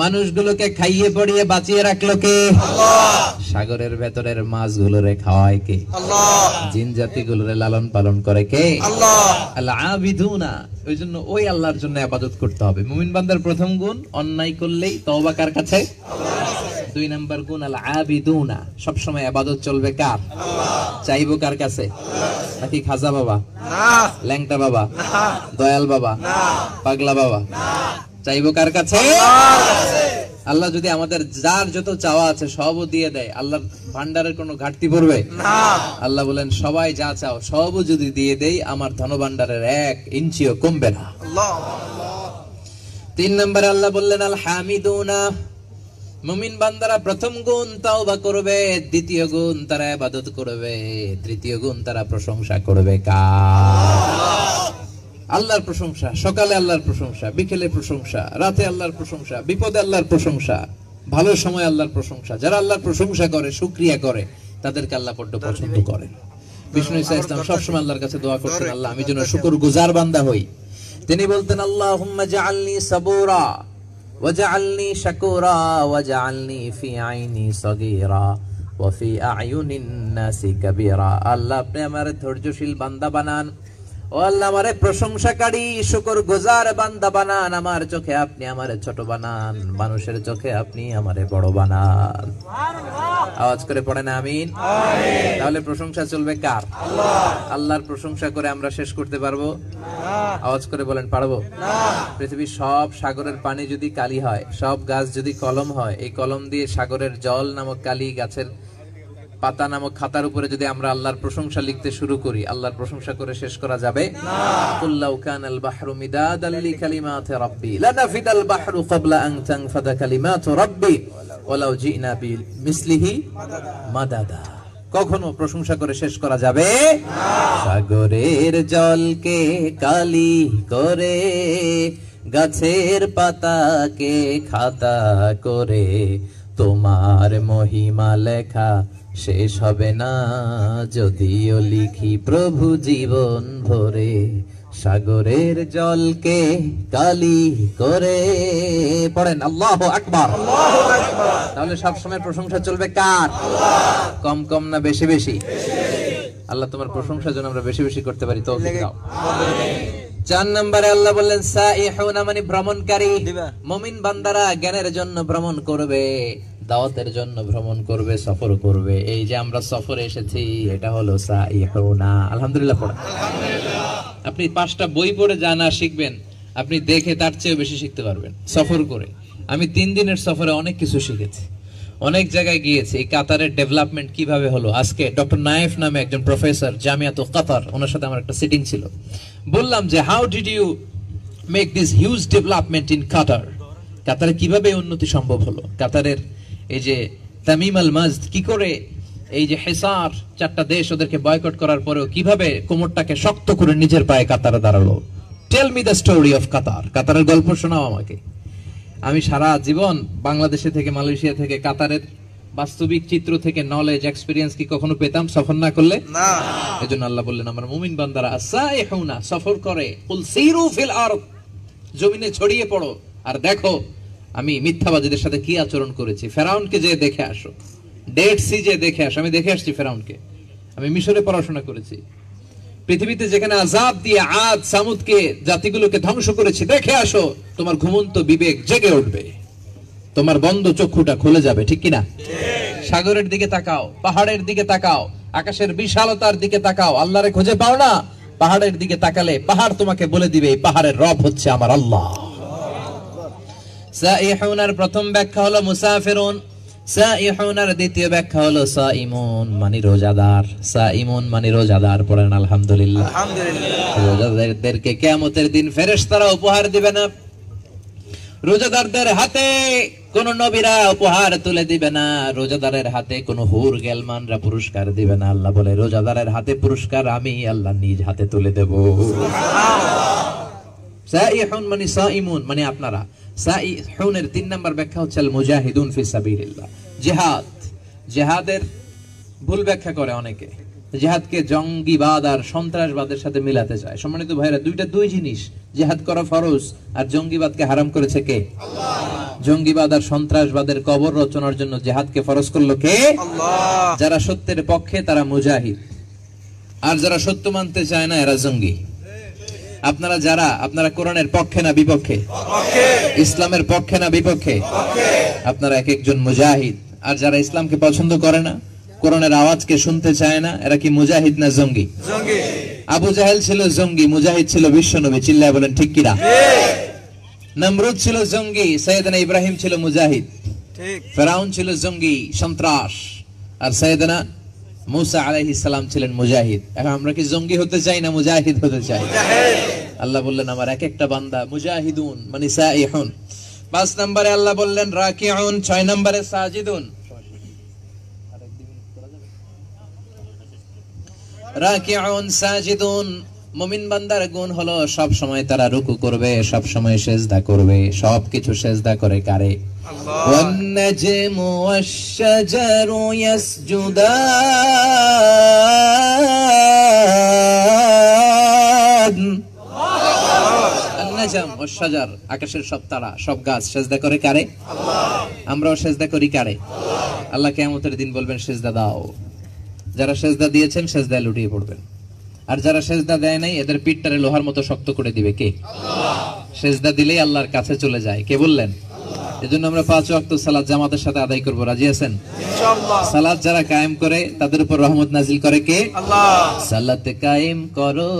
মানুষগুলোকে খাইয়ে পড়িয়ে বাঁচিয়ে রাখলো কে? আল্লাহ। সাগরের ভেতরের মাছগুলোরে খাওয়ায় কে? আল্লাহ। জিন জাতিগুলোরে লালন পালন করে কে? আল্লাহ। আল আবিদুনা, ওই জন্য ওই আল্লাহর জন্য ইবাদত করতে হবে। মুমিন বান্দার প্রথম গুণ, অন্যায় করলেই তওবা কার কাছে? দুই নাম্বার গুণ আল আবিদুনা, সব সময় ইবাদত চলবে কার? চাইবো কার কাছে? নাকি খাজা বাবা না, ল্যাংটা বাবা না, দয়াল বাবা না, পাগলা বাবা না, চাইবো কার কাছে? আল্লাহ যদি আমাদের যার যত চাওয়া আছে সবও দিয়ে দেয়, আল্লাহর ভান্ডারের কোনো ঘাটতি পড়বে না। আল্লাহ বলেন সবাই যা চাও সবও যদি দিয়ে দেই, আমার ধন ভান্ডারের 1 ইঞ্চিও কমবে না। তিন নম্বরে আল্লাহ বললেন আল হামিদুনা, মুমিন বান্দারা প্রথম গুণ তাওবা করবে, দ্বিতীয় গুণ তারা ইবাদত করবে, তৃতীয় গুণ তারা প্রশংসা করবে কার? আল্লাহর প্রশংসা। সকালে আল্লাহর প্রশংসা, বিকেলে প্রশংসা, রাতে আল্লাহর প্রশংসা, বিপদে আল্লাহর প্রশংসা, ভালো সময় আল্লাহর প্রশংসা। যারা আল্লাহর প্রশংসা করে, শুকরিয়া করে, তাদেরকে আল্লাহ বড় পছন্দ করেন। বিষ্ণু ঈসা ইসলাম সবসময় আল্লাহর কাছে দোয়া করতেন, আল্লাহ আমি যেন শুকরগুজার বান্দা হই। তিনি বলতেন আল্লাহুম্মা জাআলনি সাবুরা ওয়াজআলনি শাকুরা ওয়াজআলনি ফি আইনি সগীরা ওয়া ফি আয়ুনিন নাসি কাবীরা। আল্লাহ আপনি আমারে ধৈর্যশীল বান্দা বানান, ও আল্লাহ আমারে প্রশংসাকারী শুকরগুজার বান্দা বানান, আমার চোখে আপনি আমারে ছোট বানান, মানুষের চোখে আপনি আমারে বড় বানান। আওয়াজ করে পড়েন আমিন। তাহলে প্রশংসা চলবে কার? আল্লাহ। আল্লাহর প্রশংসা করে আমরা শেষ করতে পারবো? আওয়াজ করে বলেন পারবো? পৃথিবীর সব সাগরের পানি যদি কালি হয়, সব গাছ যদি কলম হয়, এই কলম দিয়ে সাগরের জল নামক কালি, গাছের পাতা নামক খাতার উপরে যদি আমরা আল্লাহর প্রশংসা লিখতে শুরু করি, আল্লাহর প্রশংসা করে শেষ করা যাবে না। কুল লাউ কানাল বাহরু মিদাদাল লিকালিমাতি রাব্বি লানাফিদাল বাহরু ক্বাবলা আন তানফাদা কালিমাতু রাব্বি ওয়ালাউ জিনা বিমিসলিহি মাদাদা। কখনো প্রশংসা করে শেষ করা যাবে না। সাগরের জলকে কালি করে, গাছের পাতাকে খাতা করে, তোমার মহিমা লেখা শেষ হবে না, যদিও লিখি প্রভু জীবন ভরে। সাগরের জলকে কালি করে, পড়েন আল্লাহু আকবার। তাহলে সব সময় প্রশংসা চলবে কার? কম কম না বেশি বেশি? আল্লাহ তোমার প্রশংসা যেন আমরা বেশি বেশি করতে পারি, তৌফিক দাও। 4 নম্বরে আল্লাহ বললেন সাইহুনা, মানে ভ্রমণকারী। মুমিন বান্দারা জ্ঞানের জন্য ভ্রমণ করবে, দাওয়াতের জন্য ভ্রমণ করবে, সফর করবে। এই যে আমরা সফরে এসেছি, এটা হলো সাইহুনা। আলহামদুলিল্লাহ পড়া। আপনি 5টা বই পড়ে যা না শিখবেন, আপনি দেখে তার চেয়ে বেশি শিখতে পারবেন সফর করে। আমি 3 দিনের সফরে অনেক কিছু শিখেছি, অনেক জায়গায় গিয়েছি। এই কাতারের ডেভেলপমেন্ট কিভাবে হলো, আজকে ডক্টর নায়েফ নামে একজন প্রফেসর জামিয়াতুল কাতার, ওনার সাথে আমার একটা সিটিং ছিল। বললাম যে how did you make this huge development in Qatar? কাতারে কিভাবে উন্নতি সম্ভব হলো? কাতারের এই যে তামিম আল মাজদ কি করে, এই যে হেসার 4টা দেশ ওদেরকে বয়কট করার পরেও কিভাবে কোমরটাকে শক্ত করে নিজের পায়ে কাতারে দাঁড়ালো। Tell me the story of Qatar. কাতারের গল্প শোনাও আমাকে। আমি সারা জীবন বাংলাদেশে থেকে, মালয়েশিয়া থেকে, কাতারের বাস্তবিক চিত্র থেকে নলেজ এক্সপেরিয়েন্স কি কখনো পেতাম সফর না করলে? না। এজন্য আল্লাহ বললেন আমার মুমিন বান্দারা আসাইহুনা, সফর করে, কুল সিরু ফিল আরদ, জমিনে ছড়িয়ে পড়ো আর দেখো আমি মিথ্যাবাদীদের সাথে কি আচরণ করেছি। ফেরাউনকে যে দেখে আসো, ডেড সি যে দেখে আসো। আমি দেখে আসছি ফেরাউনকে, আমি মিশরে পড়াশোনা করেছি। পৃথিবীতে যেখানে আযাব দিয়ে আদ সামুদকে, জাতিগুলোকে ধ্বংস করেছি, দেখে আসো। তোমার ঘুমন্ত বিবেক জেগে উঠবে, তোমার বন্ধ চক্ষুটা খুলে যাবে, ঠিক কিনা? সাগরের দিকে তাকাও, পাহাড়ের দিকে তাকাও, আকাশের বিশালতার দিকে তাকাও। আল্লাহরে খুঁজে পাও না? পাহাড়ের দিকে তাকালে পাহাড় তোমাকে বলে দিবে এই পাহাড়ের রব হচ্ছে আমার আল্লাহ। সাইহুনার প্রথম ব্যাখ্যা হলো মুসাফিরুন, সাইহুনার দ্বিতীয় ব্যাখ্যা হলো সাইমুন, মানে রোজাদার। সাইমুন মানে রোজাদার। পড়েন আলহামদুলিল্লাহ। আলহামদুলিল্লাহ। রোজাদারদেরকে কিয়ামতের দিন ফেরেশতারা উপহার দিবে না। রোজাদারদের হাতে কোন নবীরা উপহার তুলে দিবে না, রোজাদারের হাতে কোন হুর গেলমানরা পুরস্কার দিবে না। আল্লাহ বলে রোজাদারের হাতে পুরস্কার আমি আল্লাহ নিজ হাতে তুলে দেব। সাইহুন মানে সাইমুন মানে আপনারা। সাইহুনের 3 নাম্বার ব্যাখ্যা হচ্ছে আল মুজাহিদুন ফি সাবিলিল্লাহ, জিহাদ। জিহাদের ভুল ব্যাখ্যা করে অনেকে, জিহাদকে জঙ্গিবাদ আর সন্ত্রাসবাদের সাথে মিলাতে চায়। সম্মানিত ভাইরা, দুই জিনিস, জিহাদ করা ফরজ আর জঙ্গিবাদকে হারাম করেছে কে? আল্লাহ। জঙ্গিবাদ আর সন্ত্রাসবাদের কবর রচনার জন্য জিহাদকে ফরজ করলো কে? আল্লাহ। যারা সত্যের পক্ষে তারা মুজাহিদ, আর যারা সত্য মানতে চায় না এরা জঙ্গি। আপনারা কোরআনের পক্ষে না বিপক্ষে? পক্ষে। ইসলামের পক্ষে না বিপক্ষে? পক্ষে। আপনারা এক একজন মুজাহিদ। আর যারা ইসলামকে পছন্দ করে না, কোরআনের আওয়াজকে শুনতে চায় না, এরা কি মুজাহিদ না জঙ্গি? জঙ্গি। আবু জাহেল ছিল জঙ্গি, মুজাহিদ ছিল বিশ্বনবী। চিল্লায় বলেন ঠিক কিনা? ঠিক। নমরুদ ছিল জঙ্গি, সাইয়েদনা ইব্রাহিম ছিল মুজাহিদ। ঠিক। ফেরাউন ছিল জঙ্গি, সন্ত্রাস, আর সাইয়েদনা মুসা আলাইহিস সালাম ছিলেন মুজাহিদ। এখন আমরা কি জঙ্গি হতে চাই না মুজাহিদ হতে চাই? মুজাহিদ। আল্লাহ বললেন আমার এক একটা বান্দা মুজাহিদুন মানে সাইহুন। 5 নম্বরে আল্লাহ বললেন রাকিউন, 6 নম্বরে সাজিদুন। রাকিউন সাজিদুন, মুমিন বান্দার গুণ হলো সব সময় তারা রুকু করবে, সব সময় সিজদা করবে। সবকিছু সিজদা করে কারে? আল্লাহ। ওয়ান নাজমু ওয়াশ-শাজারু ইয়াসজুদান। আন-নাজম ওয়াশ-শাজার, আকাশের সব তারা, সব গাছ সিজদা করে কারে? আল্লাহ। আমরাও সিজদা করি কারে? আল্লাহ। আল্লাহ কিয়ামতের দিন বলবেন সিজদা দাও। যারা সেজদা দিয়েছেন সেজদায় লুটিয়ে পড়বেন, আর যারা সেজদা দেয় নাই এদের পিঠটারে লোহার মতো শক্ত করে দিবে কে? আল্লাহ। সেজদা দিলেই আল্লাহর কাছে চলে যায়। কে বললেন? এজন্য আমরা 5 ওয়াক্ত সালাত জামাতের সাথে আদায় করব। রাজি আছেন? ইনশাআল্লাহ। সালাত যারা কায়েম করে তাদের উপর রহমত নাজিল করে কে? আল্লাহ। সালাত কায়েম করো,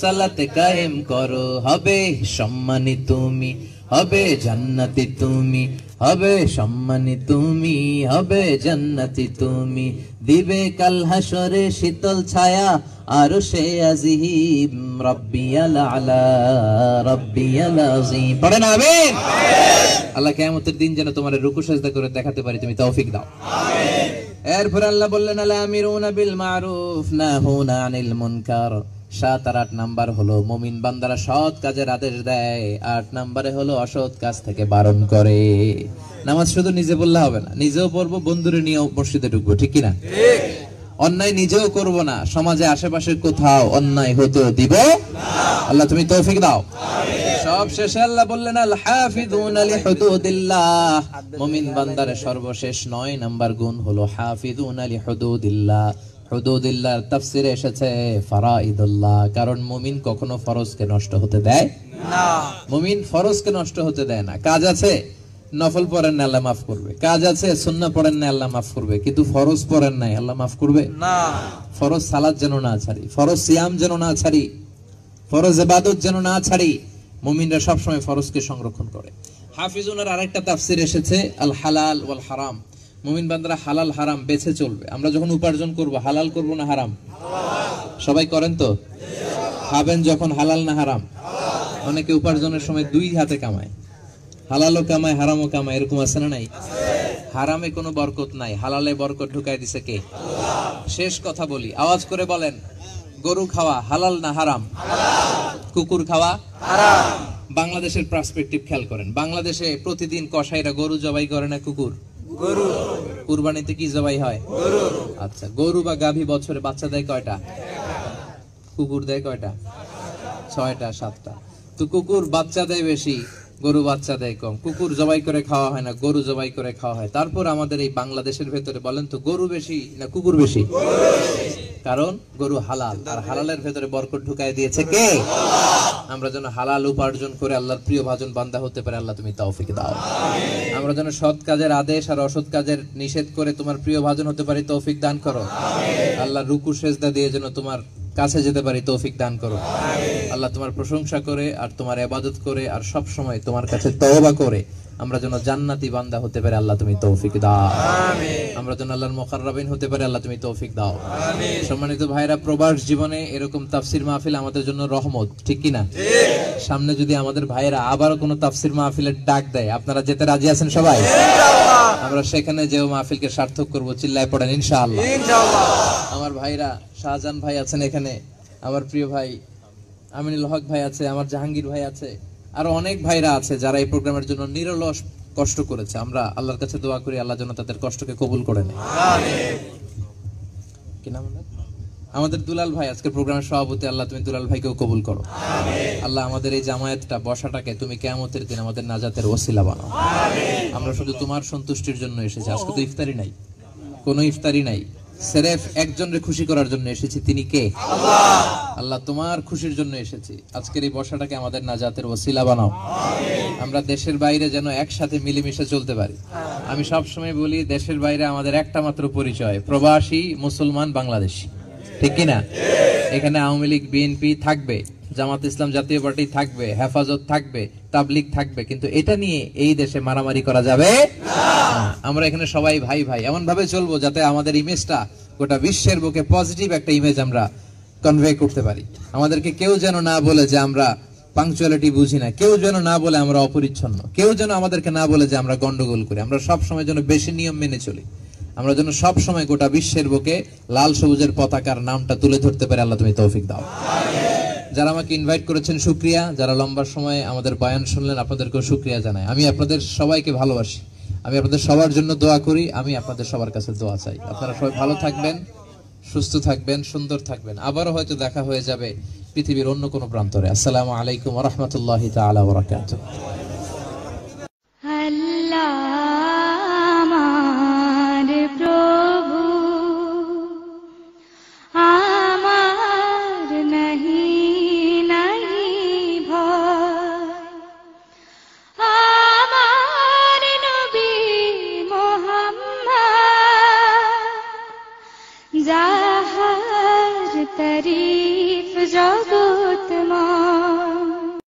সালাত কায়েম করো, হবে সম্মানী তুমি, হবে জান্নাতি তুমি, হবে সম্মানী তুমি, হবে জান্নাতি তুমি, দিবে কাল হাসরে শীতল ছায়া আরশে আজিম, রাব্বিয়াল আলা রাব্বিয়াল আযীম। পড়েন আমিন। আল্লাহ কিয়ামতের দিন যেন তোমার রুকু সিজদা করে দেখাতে পারি, তুমি তৌফিক দাও। আমিন। এরপর আল্লাহ বললেন আল আমিরুনা বিল মারুফ নাহুনা আনিল মুনকার। 7 আর 8 নাম্বার হলো মুমিন বান্দারা সৎ কাজের আদেশ দেয়, 8 নম্বরে হলো অসৎ কাজ থেকে বারণ করে। নামাজ শুধু নিজে বললে হবে না, নিজেও পড়বো, বন্ধুরে নিয়েও মসজিদে ঢুকবো, ঠিক কিনা? ঠিক। অন্যায় নিজেও করব না, সমাজে আশেপাশে কোথাও অন্যায় হতে দিব না। আল্লাহ তুমি তৌফিক দাও। আমিন। সব শেষে আল্লাহ বললেন আল হাফিজুনা লিহুদুদিল্লাহ। মুমিন বান্দার সর্বশেষ 9 নাম্বার গুণ হলো হাফিজুনা লিহুদুদিল্লাহ। হুদুদিল্লাহর তাফসিরে এসেছে ফারাইদুল্লাহ, কারণ মুমিন কখনো ফরজকে নষ্ট হতে দেয় না। মুমিন ফরজকে নষ্ট হতে দেয় না। কাজ আছে নফল পড়েন না, আল্লাহ মাফ করবে। কাজ আছে সুন্নাহ পড়েন না, আল্লাহ মাফ করবে। কিন্তু ফরজ পড়েন নাই, আল্লাহ মাফ করবে না। ফরজ সালাত যেন না ছাড়ি, ফরজ সিয়াম যেন না ছাড়ি, ফরজ ইবাদত যেন না ছাড়ি। মুমিনরা সব সময় ফরজকে সংরক্ষণ করে। হাফিজুনার আরেকটা তাফসির এসেছে আল হালাল ওয়াল হারাম। মুমিন বান্দারা হালাল হারাম বেছে চলবে। আমরা যখন উপার্জন করব হালাল করব না হারাম? সবাই করেন তো? খাবেন যখন হালাল না হারাম? অনেকে উপার্জনের সময় 2 হাতে কামায়, হালালও কামায় হারামও কামায়, এরকম আছে না নাই? হারামে কোনো বরকত নাই, হালালে বরকত ঢুকাই দিছে কে? আল্লাহ। শেষ কথা বলি, আওয়াজ করে বলেন, গরু খাওয়া হালাল না হারাম? হালাল। কুকুর খাওয়া হারাম। বাংলাদেশের পার্সপেক্টিভ খেয়াল করেন। বাংলাদেশে প্রতিদিন কসাইরা গরু জবাই করে না কুকুর? গরু। কুরবানিতে কি জবাই হয়? গরু। আচ্ছা, গরু বা গাভী বছরে বাচ্চা দেয় কয়টা? কুকুর দেয় কয়টা? 6টা 7টা। তো কুকুর বাচ্চা দেয় বেশি, গরু বাচ্চা দেয় কম। কুকুর জবাই করে খাওয়া হয় না, গরু জবাই করে খাওয়া হয়। তারপর আমাদের এই বাংলাদেশের ভেতরে বলেন তো গরু বেশি না কুকুর বেশি? কারণ গরু হালাল, আর হালালের ভেতরে বরকত ঢুকায় দিয়েছে কে? আল্লাহ। আমরা যেন হালাল উপার্জন করে আল্লাহর প্রিয় ভাজন বান্দা হতে পারে, আল্লাহ তুমি তৌফিক দাও। আমিন। আমরা যেন সৎ কাজের আদেশ আর অসৎ কাজের নিষেধ করে তোমার প্রিয় ভাজন হতে পারি, তৌফিক দান করো। আমিন। আল্লাহ রুকু সিজদা দিয়ে যেন তোমার কাছে যেতে পারি, তৌফিক দান করো। আমিন। আল্লাহ তোমার প্রশংসা করে আর তোমার ইবাদত করে আর সব সময় তোমার কাছে তওবা করে আমরা যেন জান্নাতি বান্দা হতে পারি, আল্লাহ তুমি তৌফিক দাও। আমিন। আমরা যেন আল্লাহর মুকাররাবিন হতে পারি, আল্লাহ তুমি তৌফিক দাও। আমিন। সম্মানিত ভাইরা, প্রবাস জীবনে এরকম তাফসীর মাহফিল আমাদের জন্য রহমত, ঠিক কি না? ঠিক। সামনে যদি আমাদের ভাইয়েরা আবারও কোনো তাফসির মাহফিলের ডাক দেয়, আপনারা যেতে রাজি আছেন সবাই? আমরা সেখানে যেও মাহফিলকে সার্থক করবো, চিল্লায় পড়েন ইনশাআল্লাহ। আমার ভাইরা, শাহজাহান ভাই আছেন এখানে, আমার প্রিয় ভাই আমিনুল হক ভাই আছে, আমার জাহাঙ্গীর ভাই আছে, আরো অনেক ভাইরা আছে যারা এই প্রোগ্রামের জন্য নিরলস কষ্ট করেছে। আমরা আল্লাহর কাছে দোয়া করি আল্লাহ যেন তাদের কষ্টকে কবুল করে নেয়। কি নাম আমাদের দুলাল ভাই, আজকের প্রোগ্রামের সভাপতি, আল্লাহ তুমি দুলাল ভাইকেও কবুল করো। আল্লাহ আমাদের এই জামায়াতটা, বসাটাকে তুমি কিয়ামতের দিন আমাদের নাজাতের ওসিলা বানাও। আমরা শুধু তোমার সন্তুষ্টির জন্য এসেছি। আজকে তো ইফতারি নাই, কোনো ইফতারি নাই, সেরেফ একজনকে খুশি করার জন্য এসেছি। তিনি কে? আল্লাহ তোমার খুশির জন্য এসেছি। আজকের এই বসাটাকে আমাদের নাজাতের ওসিলা বানাও। আমরা দেশের বাইরে যেন একসাথে মিলেমিশে চলতে পারি। আমি সবসময় বলি, দেশের বাইরে আমাদের একটা মাত্র পরিচয়, প্রবাসী মুসলমান বাংলাদেশী, ঠিক কিনা? এখানে আওয়ামী লীগ বিএনপি থাকবে, জামাত ইসলাম জাতীয় পার্টি থাকবে, হেফাজত থাকবে, তাবলিগ থাকবে, কিন্তু এটা নিয়ে এই দেশে মারামারি করা যাবে না। আমরা এখানে সবাই ভাই ভাই, এমন ভাবে চলবো যাতে আমাদের ইমেজটা গোটা বিশ্বের বুকে পজিটিভ একটা ইমেজ আমরা কনভে করতে পারি। আমাদেরকে কেউ যেন না বলে যে আমরা পাংচুয়ালিটি বুঝি না, কেউ যেন না বলে আমরা অপরিচ্ছন্ন, কেউ যেন আমাদেরকে না বলে যে আমরা গন্ডগোল করি। আমরা সব সময় যেন বেশি নিয়ম মেনে চলি। আমরা যেন সব সময় গোটা বিশ্বের বুকে লাল সবুজের পতাকার নামটা তুলে ধরতে পারে। আল্লাহ তুমি তৌফিক দাও। যারা আমাকে ইনভাইট করেছেন শুকরিয়া, যারা লম্বা সময় আমাদের বয়ান শুনলেন আপনাদেরকেও শুকরিয়া জানাই। আমি আপনাদের সবাইকে ভালোবাসি, আমি আপনাদের সবার জন্য দোয়া করি, আমি আপনাদের সবার কাছে দোয়া চাই। আপনারা সবাই ভালো থাকবেন, সুস্থ থাকবেন, সুন্দর থাকবেন। আবারও হয়তো দেখা হয়ে যাবে পৃথিবীর অন্য কোনো প্রান্তরে। আসসালামু আলাইকুম ওয়া রাহমাতুল্লাহি তাআলা ওয়া বারাকাতুহু। जाहर तरी